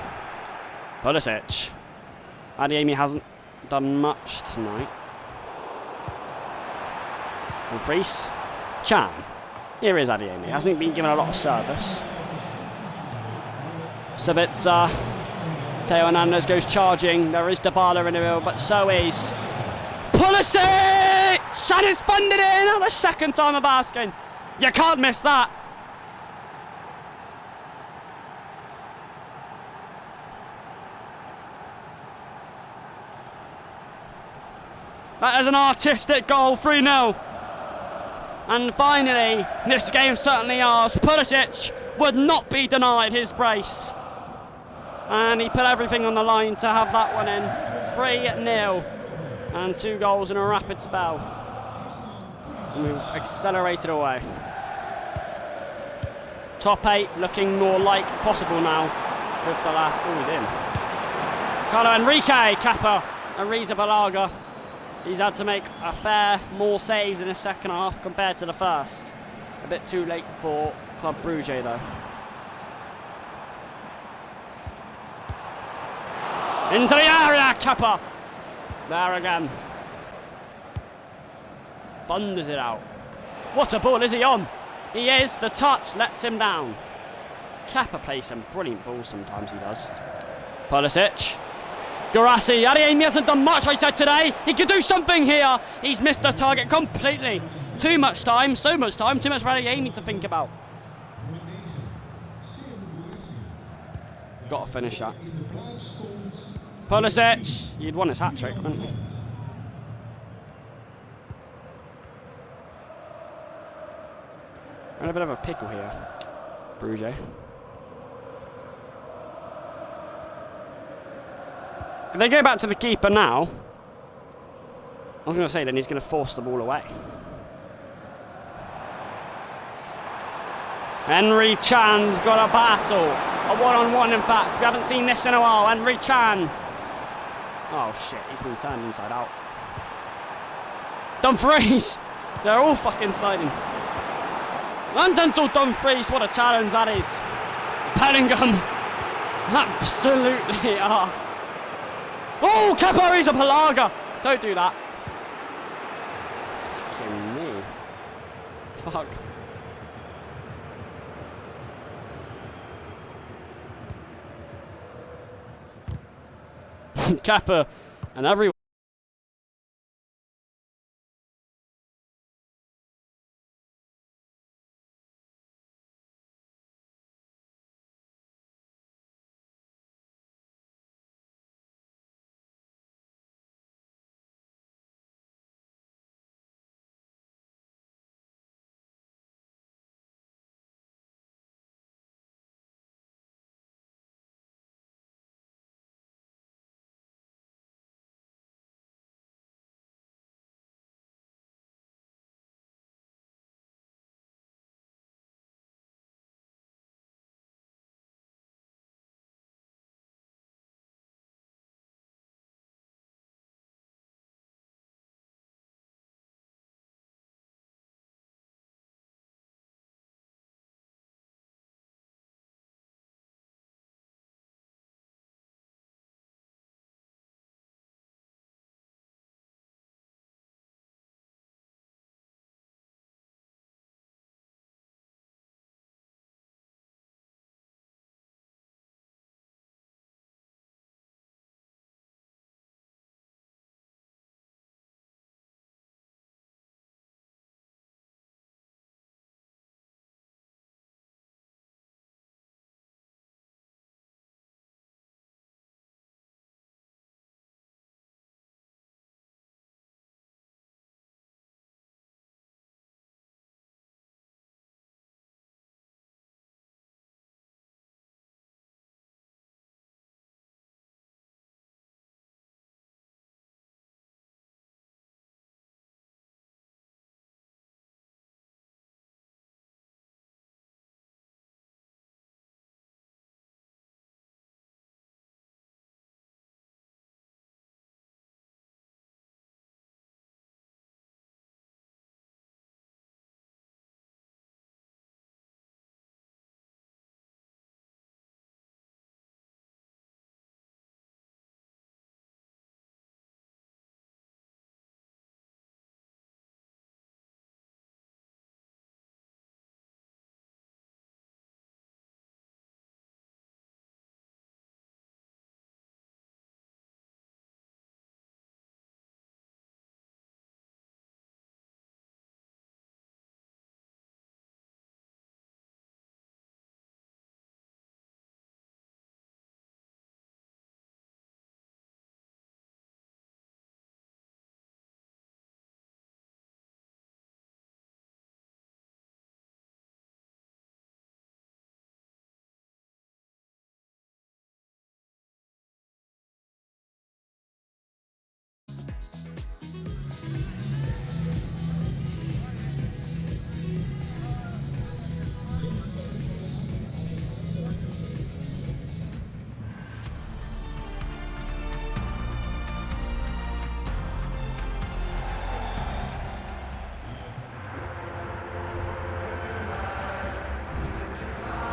Pulisic. Adeyemi hasn't done much tonight. Dumfries. Chan. Here is Adeyemi. Hasn't been given a lot of service. Sabitzer. Theo Hernandez goes charging. There is Dybala in the middle, but so is Pulisic! And it's funded in! The second time of asking. You can't miss that. That is an artistic goal, 3-0. And finally, this game's certainly ours. Pulisic would not be denied his brace. And he put everything on the line to have that one in. 3-0. And 2 goals in a rapid spell. And we've accelerated away. Top 8 looking more like possible now with the last... Oh, he's in. Carlo Enrique, Kepa Arrizabalaga. He's had to make a fair more saves in the second half compared to the first. A bit too late for Club Brugge though. Into the area, Kepa. There again. Thunders it out. What a ball, is he on? He is. The touch lets him down. Kepa plays some brilliant balls sometimes, he does. Pulisic. Grassi. Adeyemi hasn't done much, I said today. He could do something here. He's missed the target completely. Too much time, so much time, too much for Adeyemi to think about. Got to finish that. Pulisic. You'd want his hat-trick, wouldn't you? We're in a bit of a pickle here, Brugge. If they go back to the keeper now, I was going to say then he's going to force the ball away. Henry Chan's got a battle. A one-on-one, in fact. We haven't seen this in a while. Henry Chan. Oh, shit. He's been turned inside out. Dumfries. They're all fucking sliding. And Denzel Dumfries. What a challenge that is. Bellingham. Absolutely are. Oh, Kepa, he's a Palaga. Don't do that. Fucking me. Fuck. Kepa and everyone.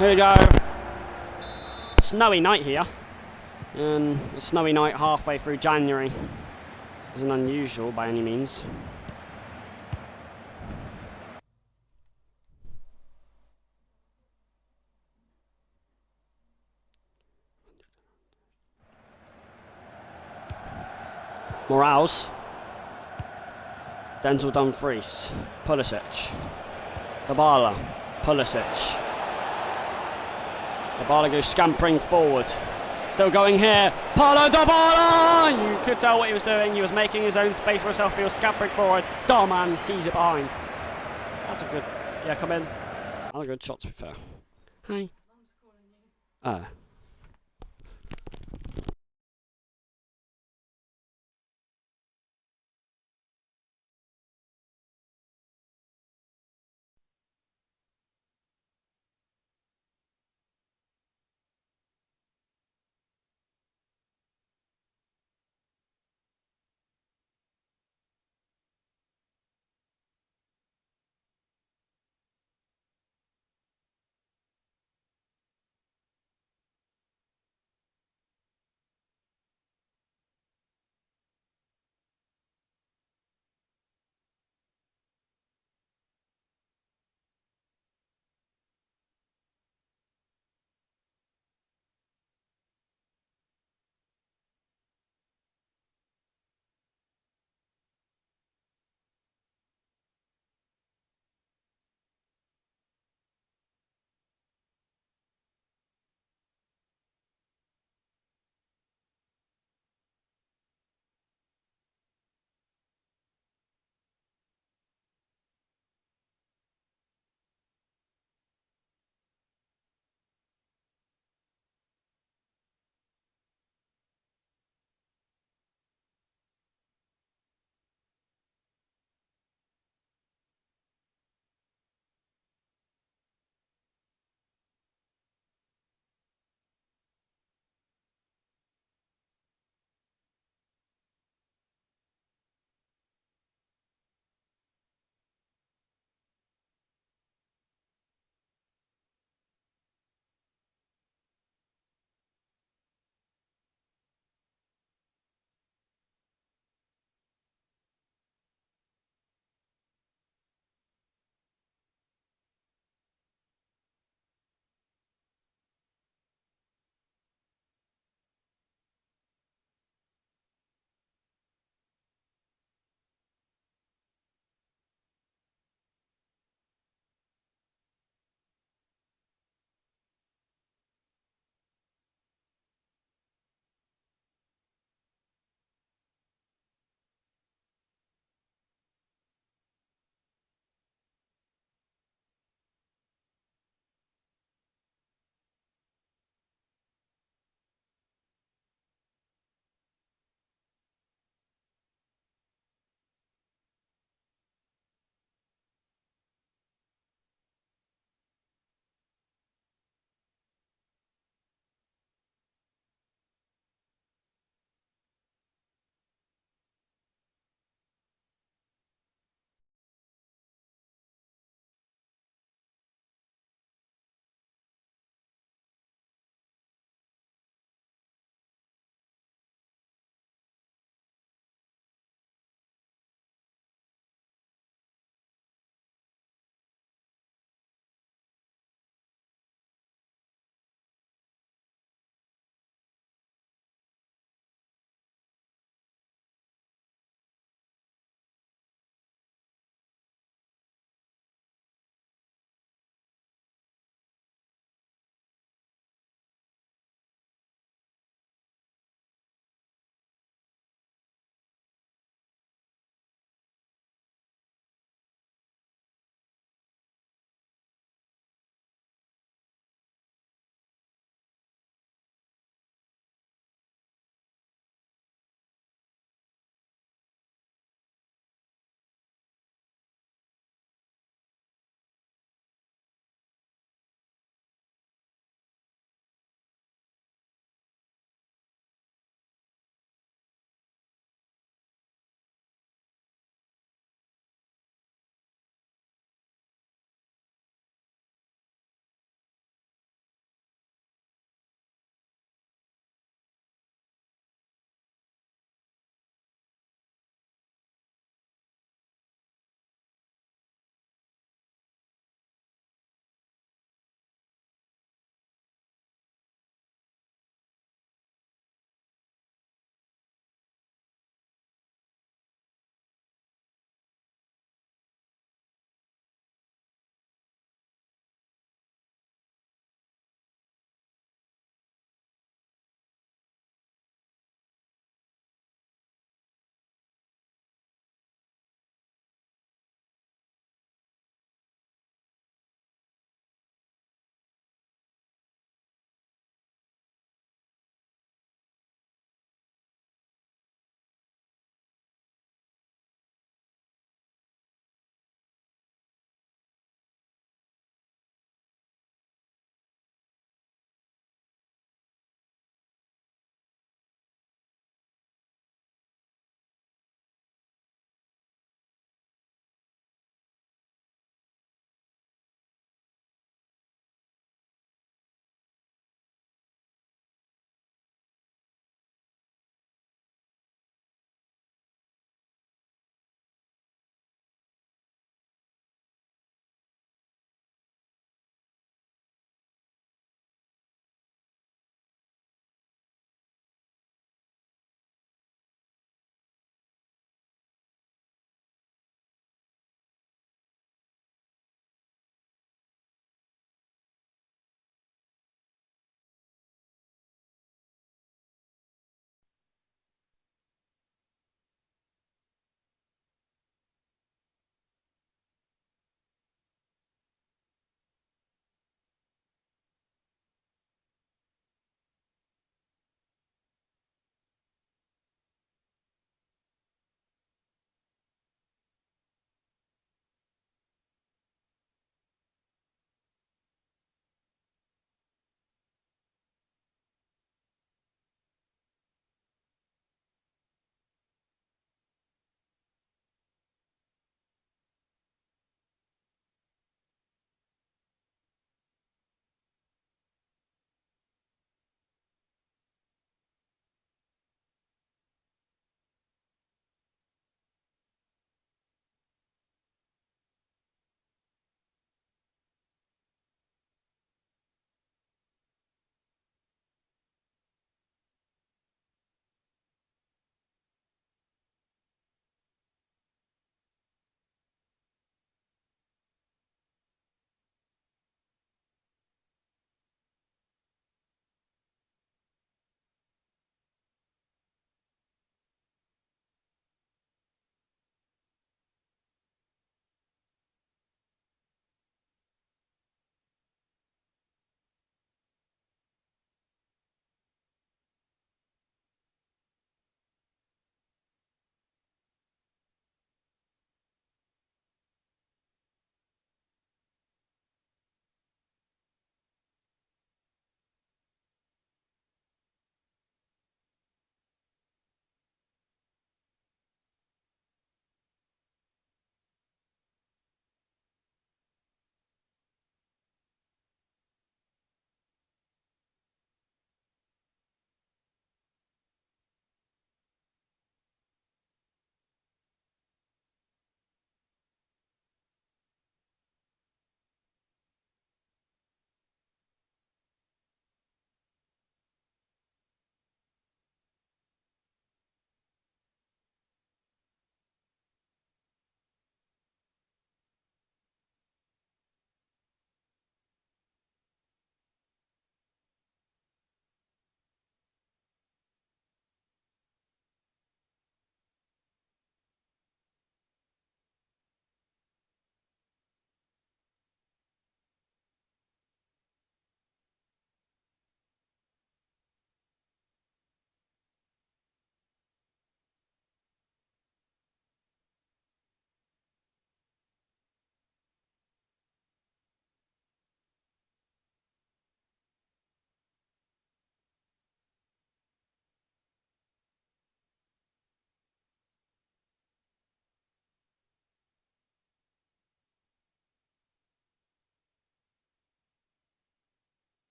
Here we go. Snowy night here. And a snowy night halfway through January isn't unusual by any means. Morales. Denzel Dumfries. Pulisic. Dybala. Pulisic. Dybala goes scampering forward. Still going here. Paulo Dybala! You could tell what he was doing. He was making his own space for himself. He was scampering forward. Darman sees it behind. That's a good... Yeah, come in. Another good shot, to be fair. Hi. Oh.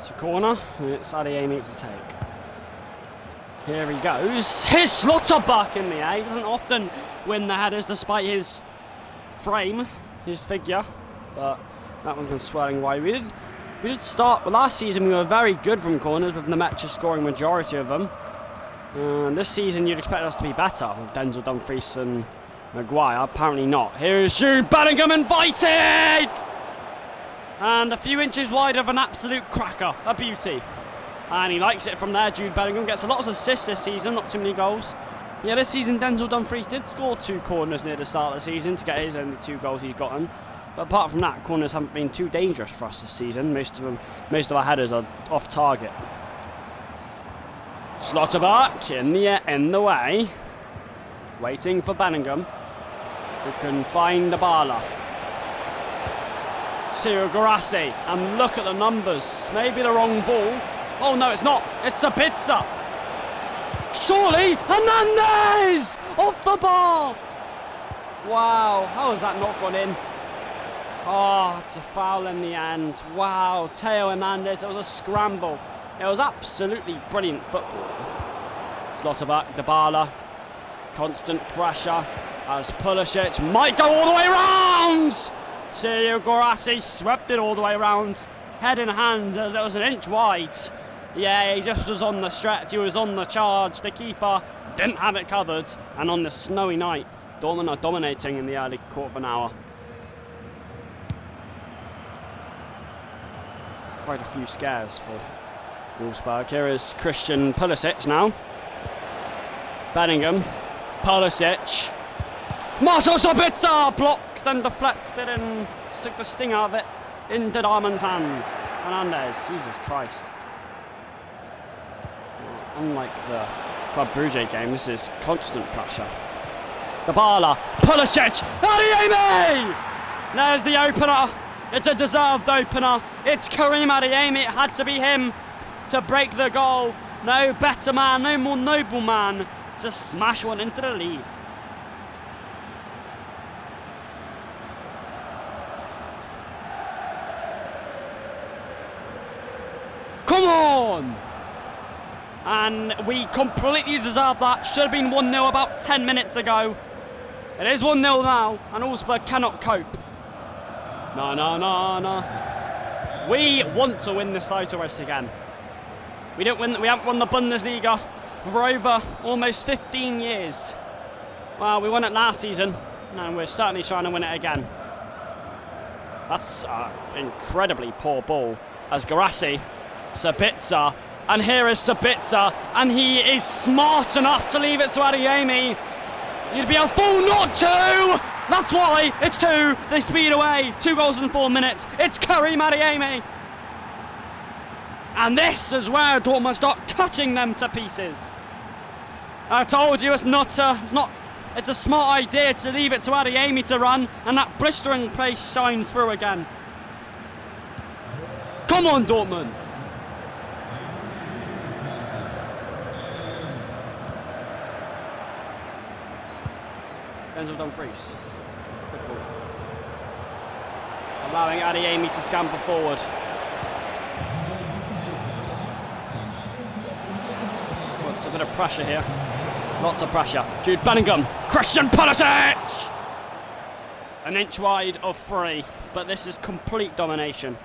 It's a corner, and it's Adeyemi to take. Here he goes. His Slotterbuck in the air. He doesn't often win the headers despite his frame, his figure, but that one's been swirling wide. We did start, well, last season we were very good from corners with Nemecha scoring majority of them. And this season you'd expect us to be better with Denzel Dumfries and Maguire. Apparently not. Here's Jude Bellingham invited! And a few inches wide of an absolute cracker, a beauty. And he likes it from there. Jude Bellingham gets a lot of assists this season, not too many goals. Yeah, this season Denzel Dumfries did score 2 corners near the start of the season to get his only 2 goals he's gotten. But apart from that, corners haven't been too dangerous for us this season. Most of our headers are off target. Slotterbuck in the way, waiting for Bellingham, who can find Dybala. Cyril Guirassy, and look at the numbers. Maybe the wrong ball. Oh no, it's not. It's Sabitzer. Surely Hernandez off the bar. Wow, how has that not gone in? Oh, it's a foul in the end. Wow, Theo Hernandez. It was a scramble. It was absolutely brilliant football. Slotterbuck, Dybala, constant pressure as Pulisic might go all the way round. Cyril Guirassy swept it all the way round, head in hand as it was an inch wide. Yeah, he just was on the stretch, he was on the charge. The keeper didn't have it covered, and on the snowy night, Dortmund are dominating in the early quarter of an hour. Quite a few scares for Wolfsburg. Here is Christian Pulisic now. Bellingham, Pulisic. Marcel Sabitzer blocked and deflected and took the sting out of it into Darman's hands. Hernandez, Jesus Christ. Unlike the Club Brugge game, this is constant pressure. Dybala, Pulisic, Adeyemi! There's the opener. It's a deserved opener. It's Karim Adeyemi. It had to be him to break the goal. No better man, no more noble man to smash one into the lead. Come on! And we completely deserve that. Should have been 1-0 about 10 minutes ago. It is 1-0 now, and Wolfsburg cannot cope. No. We want to win this title race again. We haven't won the Bundesliga for over almost 15 years. Well, we won it last season, and we're certainly trying to win it again. That's an incredibly poor ball as Guirassy, Sabitzer, and here is Sabitzer, and he is smart enough to leave it to Adeyemi. You'd be a fool not to! That's why it's 2. They speed away. 2 goals in 4 minutes. It's Karim Adeyemi. And this is where Dortmund start cutting them to pieces. I told you it's a smart idea to leave it to Adeyemi to run, and that blistering pace shines through again. Come on, Dortmund. Denzel Dumfries. Good ball. Allowing Adeyemi to scamper forward. Well, it's a bit of pressure here. Lots of pressure. Jude Bellingham. Christian Pulisic! An inch wide of 3, but this is complete domination.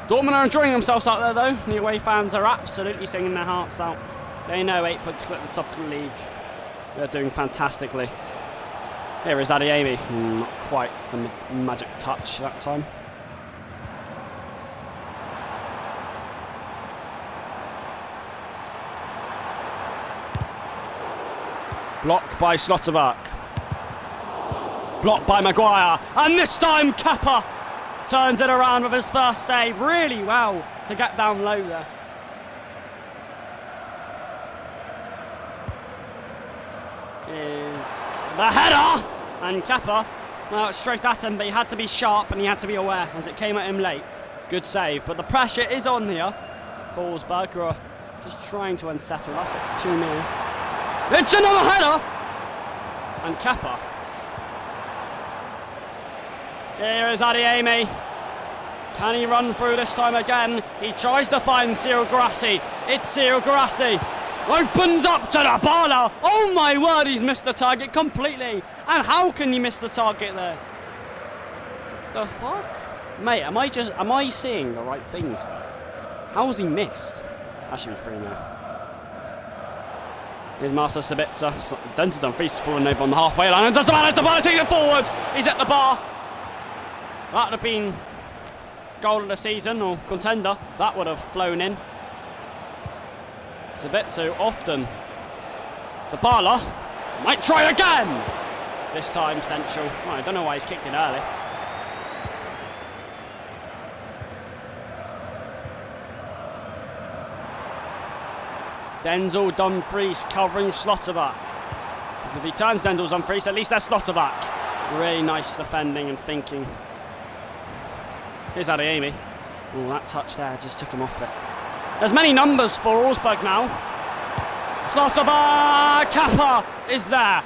Dortmund are enjoying themselves out there though. The away fans are absolutely singing their hearts out. They know 8 points at the top of the league. They're doing fantastically. Here is Adeyemi. Not quite the magic touch that time. Blocked by Slotterbuck. Blocked by Maguire. And this time Kappa turns it around with his first save really well to get down low there. Is the header, and Kappa, well, it's straight at him, but he had to be sharp and he had to be aware as it came at him late. Good save, but the pressure is on here for Wolfsburg, who are just trying to unsettle us. It's 2-0. It's another header! And Kepa. Here is Adeyemi. Can he run through this time again? He tries to find Cyril Guirassy. It's Cyril Guirassy. Opens up to the Bala. Oh my word, he's missed the target completely. And how can you miss the target there? The fuck? Mate, am I seeing the right things there? How has he missed? That should be 3-0. Here's Marcel Sabitzer. Denzel Dumfries falling over on the halfway line. And doesn't matter, the Bala takes it forward. He's at the bar. That would have been goal of the season or contender. That would have flown in. It's a bit too often. The Bala might try again. This time Central. Oh, I don't know why he's kicked it early. Denzel Dumfries covering Schlotterbeck. Because if he turns Denzel Dumfries, at least that's Schlotterbeck. Really nice defending and thinking. Here's Adeyemi. Oh, that touch there just took him off it. There's many numbers for Augsburg now. Schlotterbeck! Kepa is there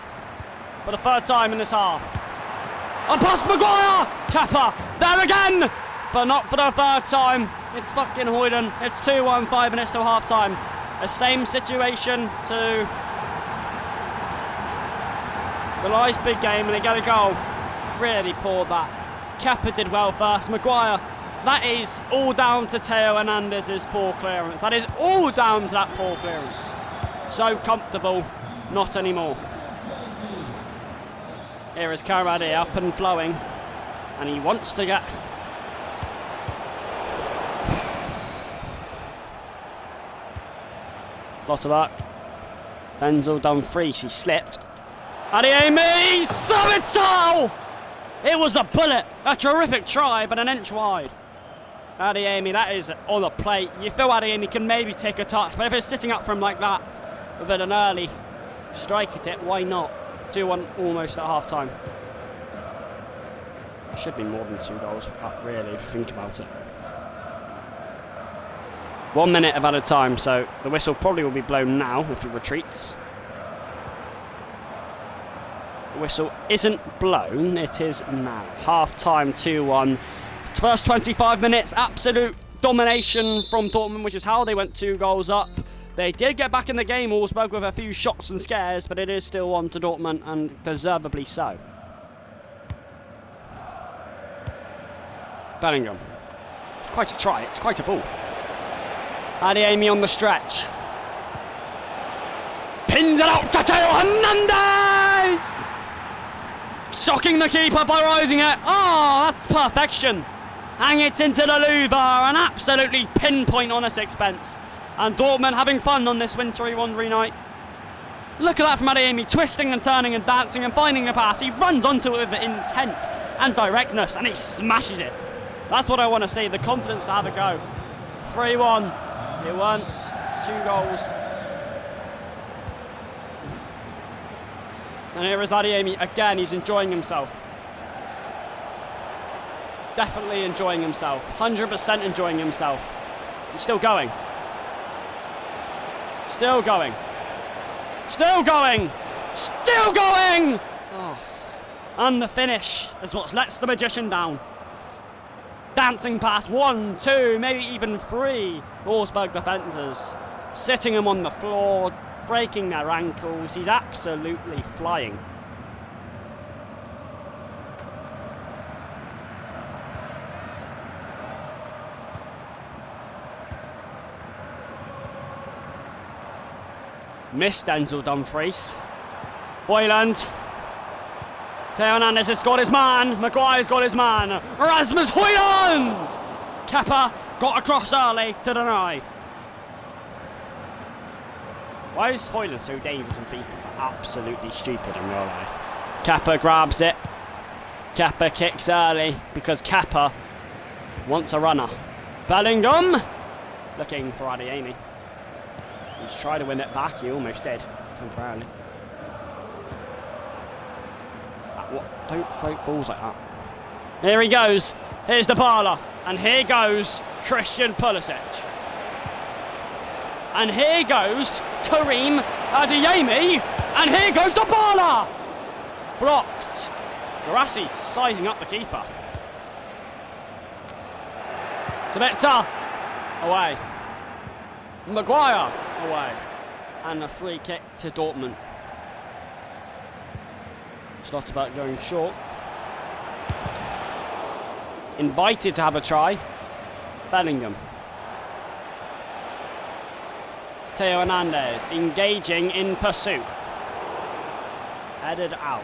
for the third time in this half. A pass Maguire! Kepa there again! But not for the third time. It's fucking Hoyden. It's 2-1, 5 minutes till half time. The same situation to the last big game and they get a goal. Really poor that. Kepa did well first. Maguire, that is all down to Theo Hernandez's poor clearance. That is all down to that poor clearance. So comfortable, not anymore. Here is Karadi up and flowing, and he wants to get. Schlotterbeck. Denzel Dumfries, he slipped. Adeyemi Sabitzer! It was a bullet, a terrific try, but an inch wide. Adeyemi, that is on a plate. You feel Adeyemi can maybe take a touch, but if it's sitting up for him like that, with an early strike at it, why not? 2-1 almost at half time. Should be more than 2 goals up, really, if you think about it. 1 minute of added time, so the whistle probably will be blown now if he retreats. The whistle isn't blown, it is now. Half time, 2-1. First 25 minutes, absolute domination from Dortmund, which is how they went 2 goals up. They did get back in the game, Augsburg, with a few shots and scares, but it is still 1 to Dortmund, and deservedly so. Bellingham. It's quite a try, it's quite a ball. Adeyemi on the stretch. Pins it out to Theo Hernandez! Shocking the keeper by rising it. Oh, that's perfection. Hang it into the louver, an absolutely pinpoint on a sixpence. And Dortmund having fun on this wintry, wandering night. Look at that from Adeyemi, twisting and turning and dancing and finding a pass. He runs onto it with intent and directness, and he smashes it. That's what I want to see, the confidence to have a go. 3-1. It weren't 2 goals. And here is Adeyemi again, he's enjoying himself. Definitely enjoying himself. 100% enjoying himself. He's still going. Still going. Still going. Still going! Oh. And the finish is what lets the magician down. Dancing past 1, 2, maybe even 3 Augsburg defenders. Sitting him on the floor, breaking their ankles. He's absolutely flying. Missed Denzel Dumfries. Højlund. Theo Hernandez has got his man. Maguire's got his man. Rasmus Højlund! Kepa got across early to deny. Why is Højlund so dangerous in FIFA? Absolutely stupid in real life. Kepa grabs it. Kepa kicks early because Kepa wants a runner. Bellingham looking for Adeyemi. He's tried to win it back. He almost did temporarily. What? Don't float balls like that. Here he goes. Here's Dybala. And here goes Christian Pulisic. And here goes Karim Adeyemi. And here goes the baller! Blocked. Garassi sizing up the keeper. Tabitza. Away. Maguire. Away. And a free kick to Dortmund. Schlotterbeck going short. Invited to have a try. Bellingham. Theo Hernandez engaging in pursuit. Headed out.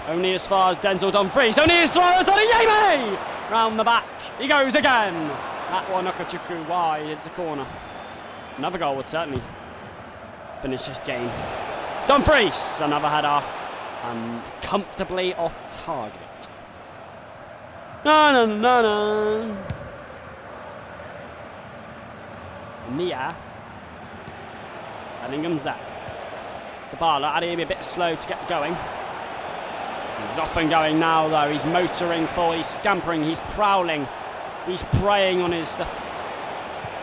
Only as far as Denzel Dumfries. Only his throw is Adeyemi! Round the back. He goes again. That one, Okachuku wide. It's a corner. Another goal would certainly finish this game. Dumfries, another header. Comfortably off target. No, no, no, no. Nia. Bellingham's there. The baller, Adeyemi a bit slow to get going. He's off and going now though. He's motoring full, he's scampering, he's prowling. He's preying on his stuff.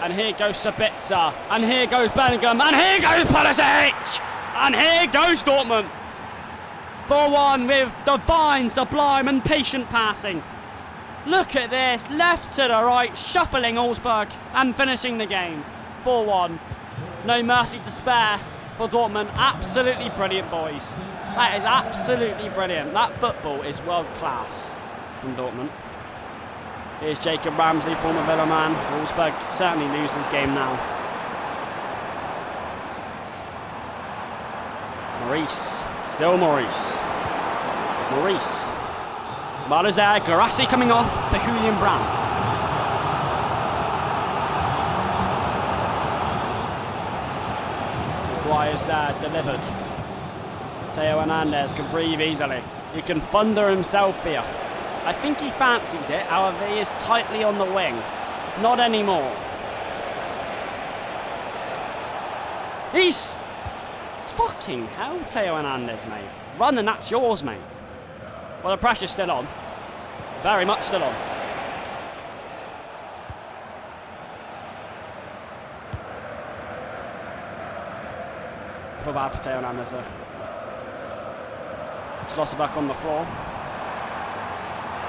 And here goes Sabitzer. And here goes Bellingham. And here goes Pulisic! And here goes Dortmund. 4-1 with divine, sublime and patient passing. Look at this, left to the right, shuffling Augsburg and finishing the game. 4-1. No mercy to spare for Dortmund. Absolutely brilliant, boys. That is absolutely brilliant. That football is world class from Dortmund. Here's Jacob Ramsey, former Villa man. Augsburg certainly lose this game now. Maurice, still Maurice. Maurice. Ball there, Garassi coming off for Julian Brown. Maguire's there, delivered. Theo Hernandez can breathe easily. He can thunder himself here. I think he fancies it, however he is tightly on the wing. Not anymore. He's... Fucking hell, Theo Hernandez, mate. Run and that's yours, mate. Well, the pressure's still on. Very much still on. I feel bad for Theo Hernandez there. Schlotterbeck on the floor.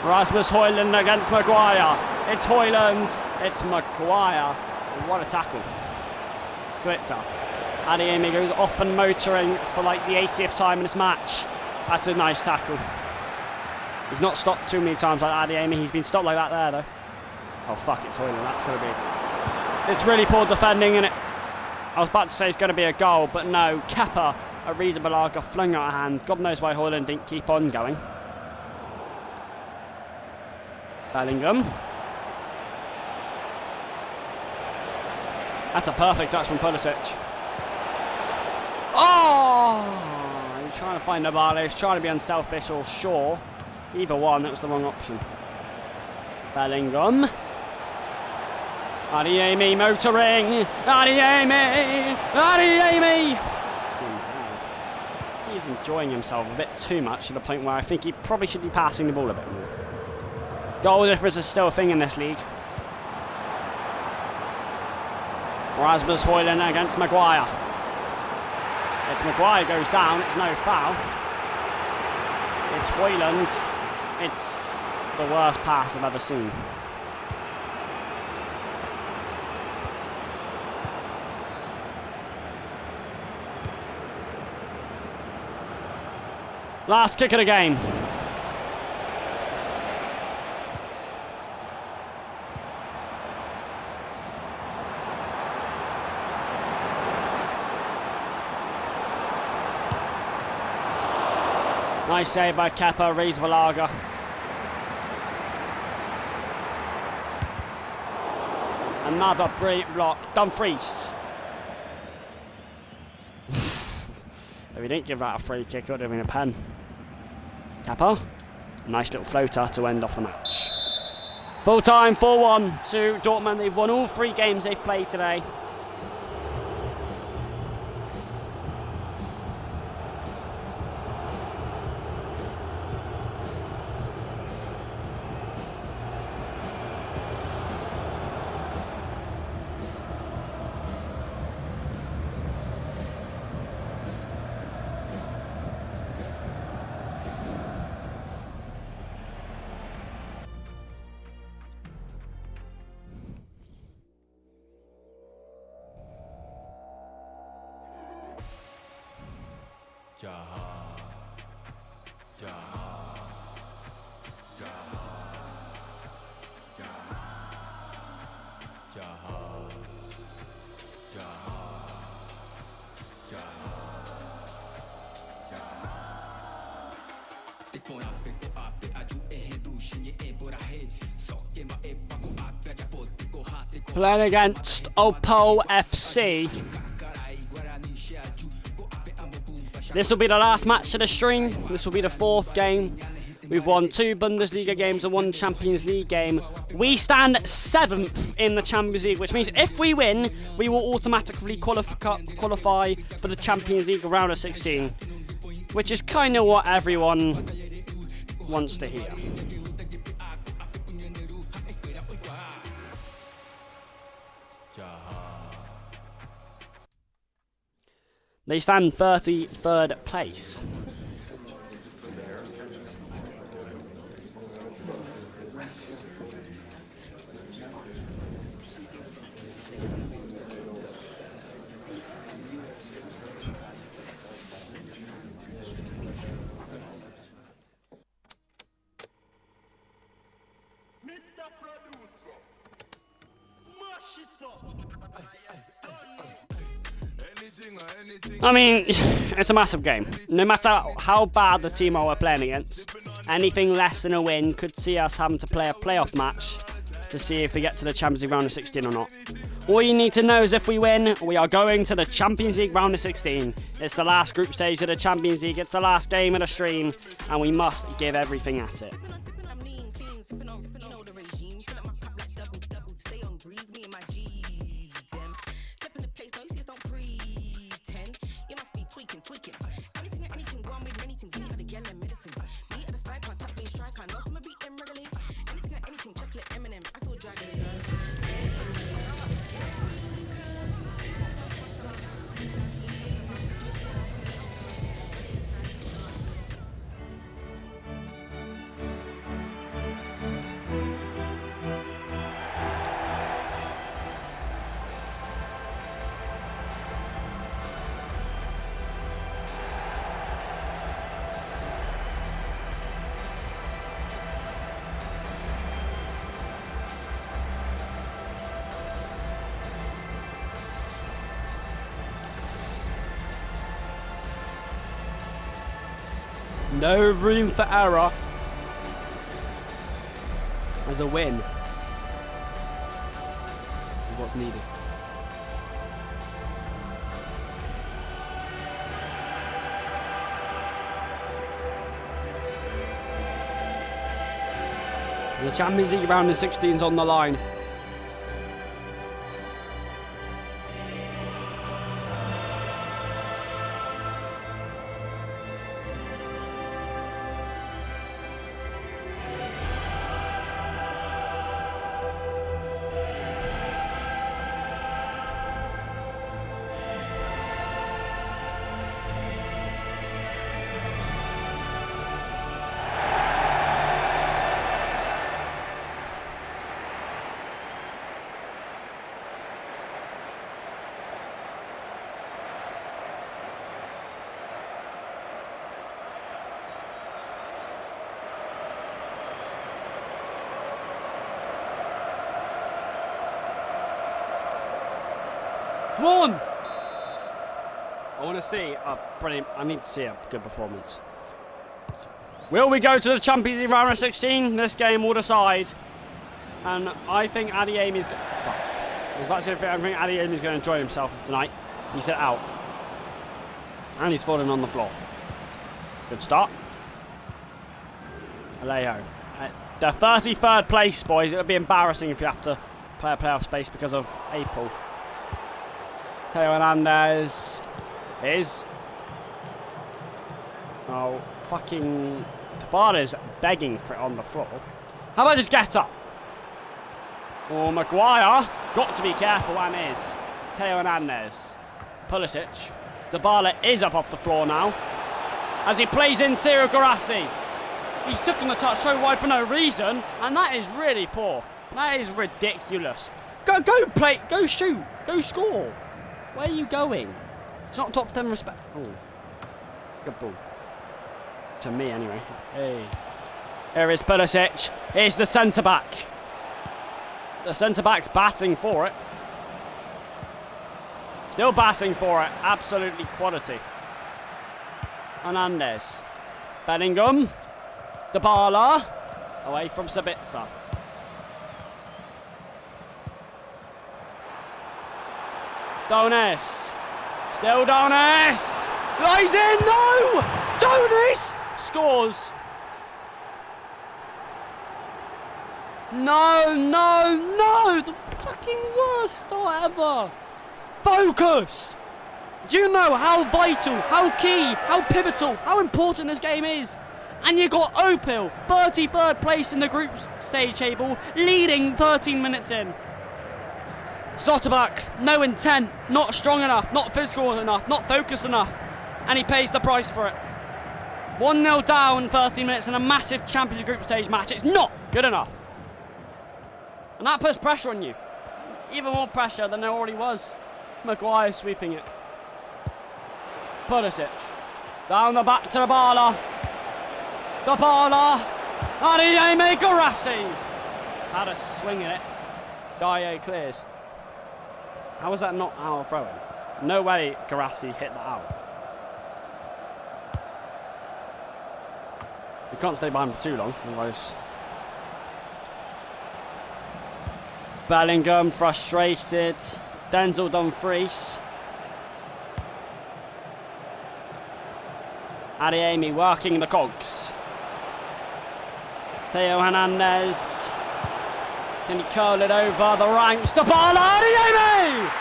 Rasmus Højlund against Maguire. It's Højlund. It's Maguire. What a tackle. Switzer. Adeyemi goes off and motoring for like the 80th time in this match. That's a nice tackle. He's not stopped too many times like Adeyemi. He's been stopped like that there though. Oh fuck, it's Højlund. That's going to be... It's really poor defending, isn't it? I was about to say it's going to be a goal, but no. Kepa, Arrizabalaga flung out a hand. God knows why Højlund didn't keep on going. Bellingham. That's a perfect touch from Pulisic. Oh! He's trying to find Nabale. He's trying to be unselfish or sure. Either one, that was the wrong option. Bellingham. Adeyemi motoring. Adeyemi! Adeyemi! He's enjoying himself a bit too much to the point where I think he probably should be passing the ball a bit more. Goal difference is still a thing in this league. Rasmus Højlund against Maguire. It's Maguire goes down, it's no foul. It's Højlund. It's the worst pass I've ever seen. Last kick of the game. Nice save by Kepa, Arrizabalaga. Another brilliant block. Dumfries. If he didn't give that a free kick, it would have been a pen. Kepa. Nice little floater to end off the match. Full time, 4-1 to Dortmund. They've won all 3 games they've played today. Playing against Oppo FC. This will be the last match of the stream. This will be the 4th game. We've won 2 Bundesliga games and 1 Champions League game. We stand 7th in the Champions League, which means if we win, we will automatically qualify for the Champions League round of 16, which is kind of what everyone wants to hear. They stand 33rd place. I mean, it's a massive game. No matter how bad the team we're playing against, anything less than a win could see us having to play a playoff match to see if we get to the Champions League round of 16 or not. All you need to know is if we win, we are going to the Champions League round of 16. It's the last group stage of the Champions League, it's the last game of the stream, and we must give everything at it. No room for error. As a win is what's needed. The Champions League round of 16 is on the line. Come on! I want to see a brilliant. I need to see a good performance. Will we go to the Champions League round of 16? This game will decide. And I think Adeyemi is. Fuck. I was about to say, I think Adeyemi is going to enjoy himself tonight. He's out. And he's fallen on the floor. Good start. Alejo. The 33rd place, boys. It would be embarrassing if you have to play a playoff space because of April. Theo Hernandez is. Oh, fucking. Tabata's begging for it on the floor. How about just get up? Oh, Maguire. Got to be careful, and is. Theo Hernandez. Pulisic. Dybala is up off the floor now. As he plays in Cyril Guirassy. He's taking the touch so wide for no reason, and that is really poor. That is ridiculous. Go play. Go shoot. Go score. Where are you going? It's not top 10 respect. Oh. Good ball. To me, anyway. Hey. Here is Pulisic. Here's the centre-back. The centre-back's batting for it. Still batting for it. Absolutely quality. Hernandez. Bellingham. Dybala. Away from Sabitzer. Donis. Still Donis. He's in. No! Donis scores. No, no, no! The fucking worst start ever. Focus! Do you know how vital, how key, how pivotal, how important this game is? And you got Opil, 33rd place in the group stage table, leading 13 minutes in. Slotterback, no intent, not strong enough, not physical enough, not focused enough. And he pays the price for it. 1-0 down, 13 minutes in a massive Champions Group stage match. It's not good enough. And that puts pressure on you. Even more pressure than there already was. Maguire sweeping it. Pulisic. Down the back to Dybala. Dybala. Adieme Garassi. Had a swing at it. Dyer clears. How was that not our throw-in? No way Garassi hit that out. You can't stay behind for too long, otherwise. Bellingham frustrated. Denzel Dumfries. Adiemi working the cogs. Theo Hernandez. Can he curl it over the ranks? Dybala, Adiemi!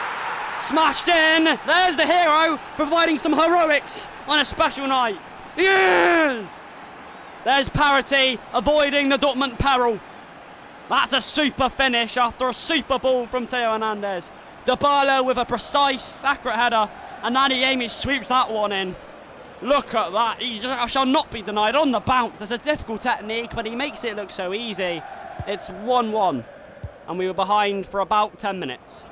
Smashed in. There's the hero providing some heroics on a special night. Yes! There's parity avoiding the Dortmund peril. That's a super finish after a super ball from Theo Hernandez. Dybala with a precise, accurate header, and Adiemi sweeps that one in. Look at that. He shall not be denied on the bounce. It's a difficult technique, but he makes it look so easy. It's 1-1, and we were behind for about 10 minutes.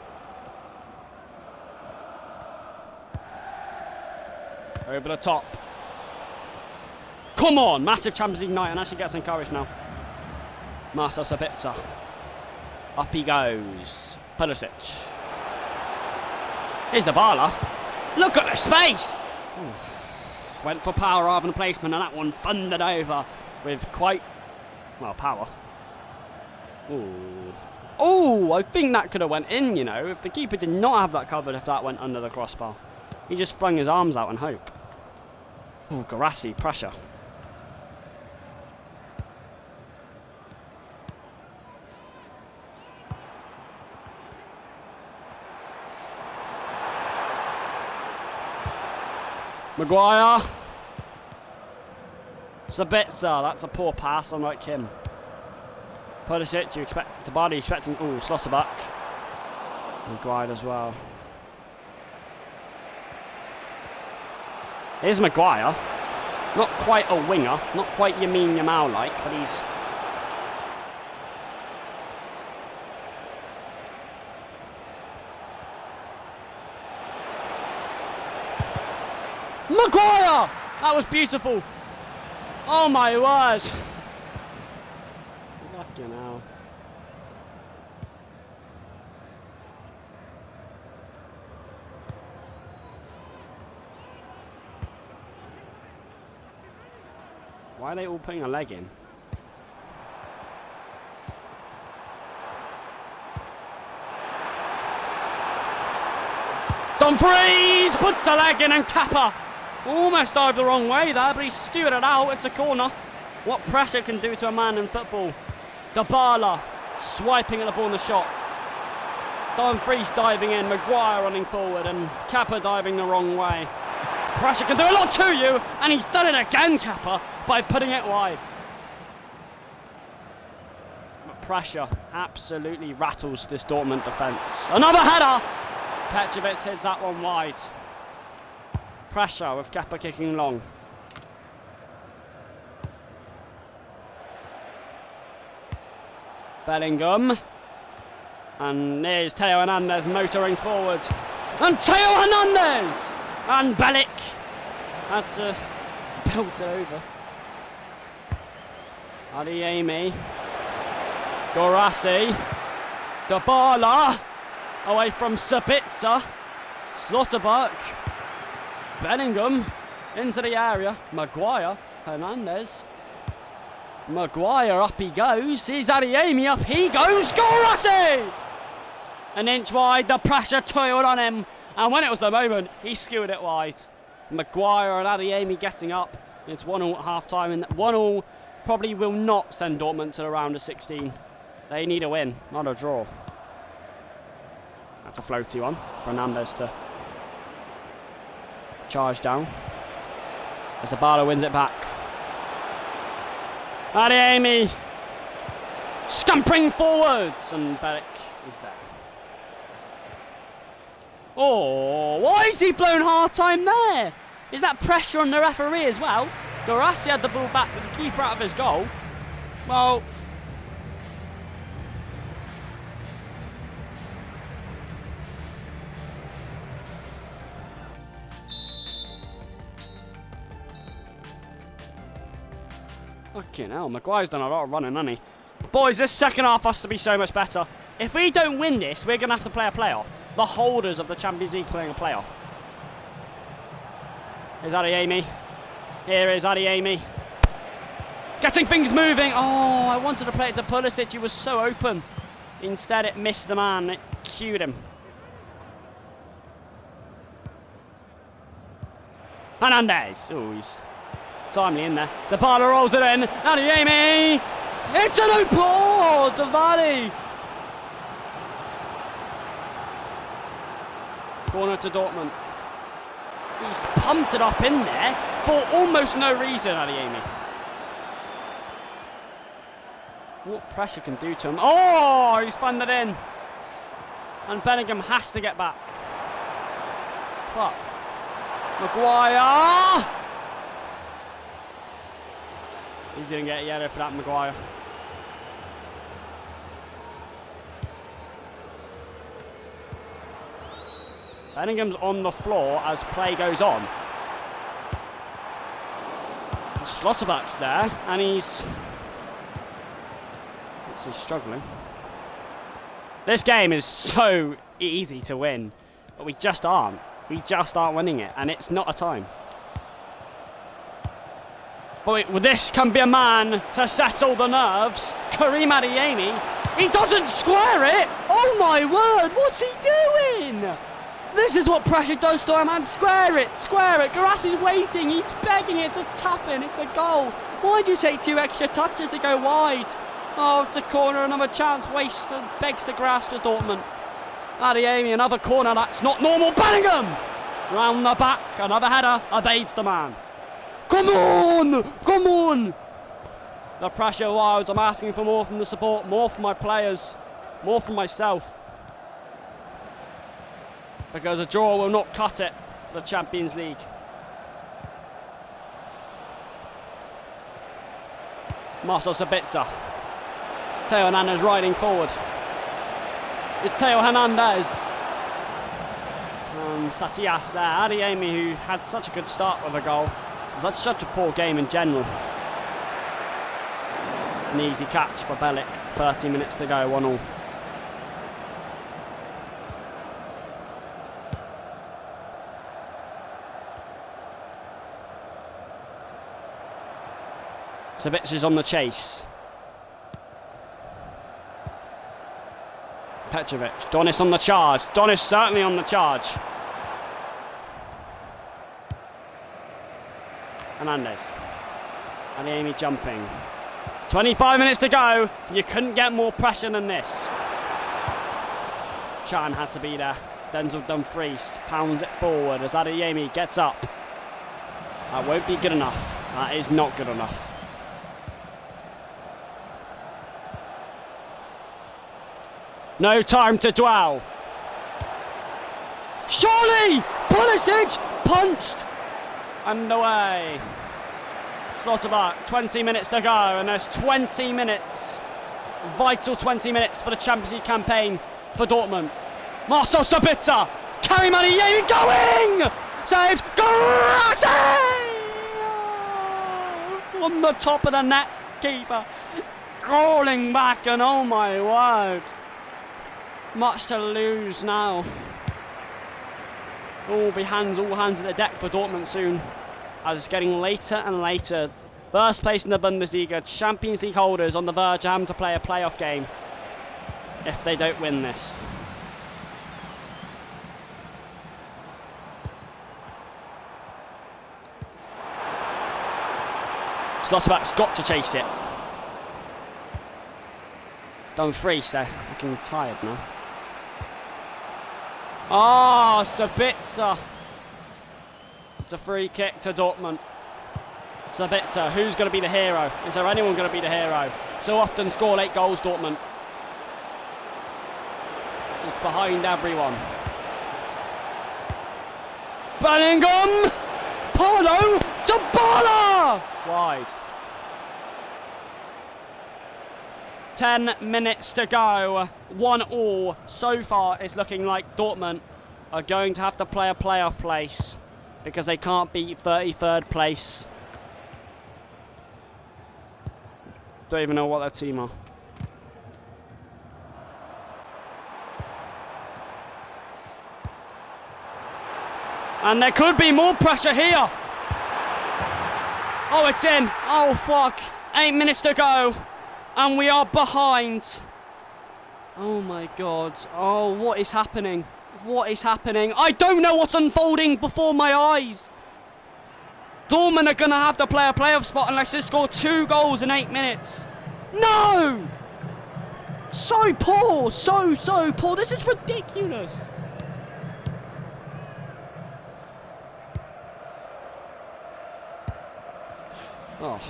Over the top. Come on, massive Champions League night, and actually gets encouraged now. Marcel Sabitzer. Up he goes. Pulisic. Here's Dybala. Look at the space! Oof. Went for power rather than placement, and that one thundered over with quite, well, power. Ooh. Oh, I think that could have went in, you know, if the keeper did not have that covered, if that went under the crossbar. He just flung his arms out and hope. Oh, Garassi, pressure. Maguire. Sabitzer, that's a poor pass, unlike him. Pulisic, you expect Dybala expecting. Oh, Slotterback. Maguire as well. Here's Maguire. Not quite a winger, not quite Yamin Yamal like, but he's. Maguire! That was beautiful. Oh my word. Fucking hell. Why are they all putting a leg in? Dumfries puts a leg in, and Kappa almost dived the wrong way there, but he skewered it out. It's a corner. What pressure can do to a man in football. Dybala swiping at the ball in the shot. Dumfries diving in, Maguire running forward, and Kappa diving the wrong way. Pressure can do a lot to you, and he's done it again, Kappa, by putting it wide. But pressure absolutely rattles this Dortmund defence. Another header! Petrovic hits that one wide. Pressure with Kappa kicking long. Bellingham. And there's Theo Hernandez motoring forward. And Theo Hernandez! And Bellic had to belted over. Adeyemi. Gorassi. Dybala. Away from Sabitzer. Slotterbuck. Bellingham. Into the area. Maguire. Hernandez. Maguire, up he goes. Here's Adeyemi, up he goes. Gorassi! An inch wide, the pressure toiled on him. And when it was the moment, he skewed it wide. Maguire and Adeyemi getting up. It's 1-1 at half-time. And 1-1 probably will not send Dortmund to the round of 16. They need a win, not a draw. That's a floaty one. Fernandez to charge down. As the Dybala wins it back. Adeyemi scampering forwards, and Bellic is there. Oh, why is he blown half time there? Is that pressure on the referee as well? Gorassi had the ball back with the keeper out of his goal. Well, fucking hell, Maguire's done a lot of running, hasn't he? Boys, this second half has to be so much better. If we don't win this, we're going to have to play a playoff. The holders of the Champions League playing a playoff. Here's Adeyemi. Here is Adeyemi. Getting things moving. Oh, I wanted to play it to Pulisic. He was so open. Instead, it missed the man. It cued him. Hernandez. Oh, he's timely in there. The Dybala rolls it in. Adeyemi. It's an open ball. Davali. Corner to Dortmund. He's pumped it up in there for almost no reason, Adeyemi. What pressure can do to him. Oh, he's funded in. And Bellingham has to get back. Fuck. Maguire. He's going to get a yellow for that, Maguire. Bellingham's on the floor as play goes on. Slotterbuck's there, and he's struggling. This game is so easy to win, but we just aren't. We just aren't winning it, and it's not a time. But this can be a man to settle the nerves. Karim Adeyemi. He doesn't square it. Oh my word, what's he doing? This is what pressure does to a man. Square it, square it. Garassi's waiting, he's begging it to tap in. It's a goal. Why do you take 2 extra touches to go wide? Oh, it's a corner, another chance. Waste and begs the grass for Dortmund. Adeyemi, another corner, that's not normal. Bellingham! Round the back, another header, evades the man. Come on! Come on! The pressure wilds. I'm asking for more from the support, more from my players, more from myself. Because a draw will not cut it for the Champions League. Marcel Sabitzer. Theo Hernandez riding forward. It's Theo Hernandez. And Satias there. Adeyemi, who had such a good start with a goal. It's such a poor game in general. An easy catch for Bellic. 30 minutes to go, 1-1. Savic is on the chase. Petrovic. Donis on the charge. Donis certainly on the charge. Hernandez. Adeyemi jumping. 25 minutes to go. You couldn't get more pressure than this. Chan had to be there. Denzel Dumfries pounds it forward as Adeyemi gets up. That won't be good enough. That is not good enough. No time to dwell. Surely! Pulisic punched! Underway. Slotterbuck, 20 minutes to go, and there's 20 minutes. Vital 20 minutes for the Champions League campaign for Dortmund. Marcel Sabitzer! Karim Adeyemi going! Saved! Gorassi! on the top of the net, keeper. Rolling back, and oh my word. Much to lose now. All hands at the deck for Dortmund soon, as it's getting later and later. First place in the Bundesliga, Champions League holders on the verge of having to play a playoff game if they don't win this. Slotterback's got to chase it. Dumfries there, looking tired now. Oh, Sabitzer. It's a free kick to Dortmund. Sabitzer, who's going to be the hero? Is there anyone going to be the hero? So often score late goals, Dortmund. It's behind everyone. Bellingham! Polo to Bala! Wide. 10 minutes to go. 1-1. So far, it's looking like Dortmund are going to have to play a playoff place because they can't beat 33rd place. Don't even know what their team are. And there could be more pressure here. Oh, it's in. Oh, fuck. 8 minutes to go. And we are behind. Oh, my God. Oh, what is happening? What is happening? I don't know what's unfolding before my eyes. Dortmund are going to have to play a playoff spot unless they score 2 goals in 8 minutes. No! So poor. So poor. This is ridiculous. Oh.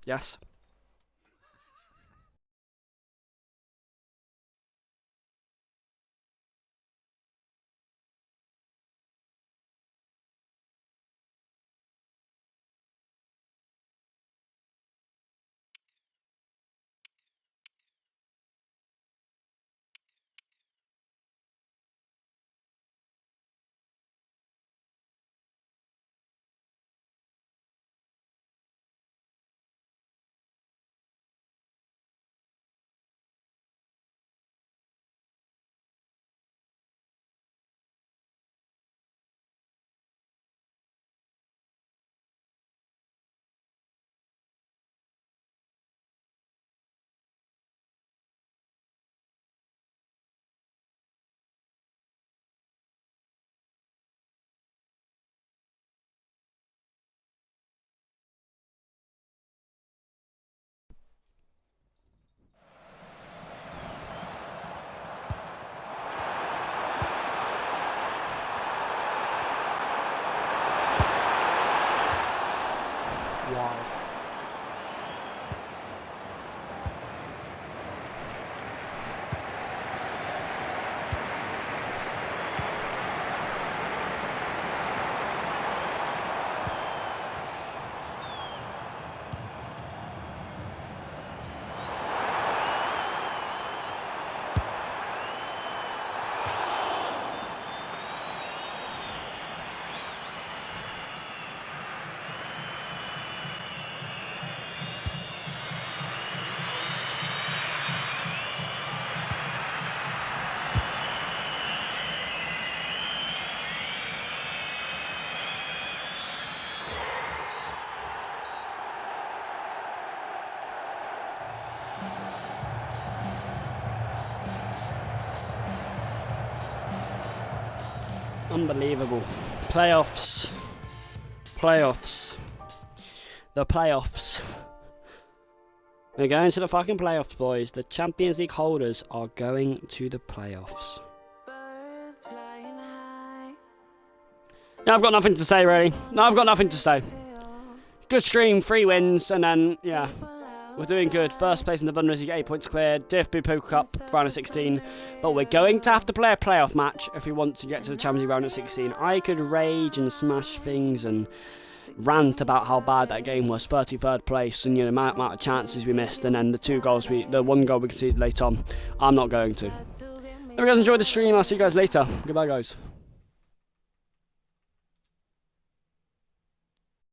Yes. Wow. Unbelievable. Playoffs. Playoffs. The playoffs. We're going to the fucking playoffs, boys. The Champions League holders are going to the playoffs. No, I've got nothing to say, really. No, I've got nothing to say. Good stream, 3 wins, and then, yeah. we're doing good. First place in the Bundesliga, 8 points clear. DFB Pokal Cup, round of 16. But we're going to have to play a playoff match if we want to get to the Champions League round of 16. I could rage and smash things and rant about how bad that game was. 33rd place and the amount of chances we missed, and then the one goal we conceded late on. I'm not going to. If you guys enjoyed the stream, I'll see you guys later. Goodbye, guys.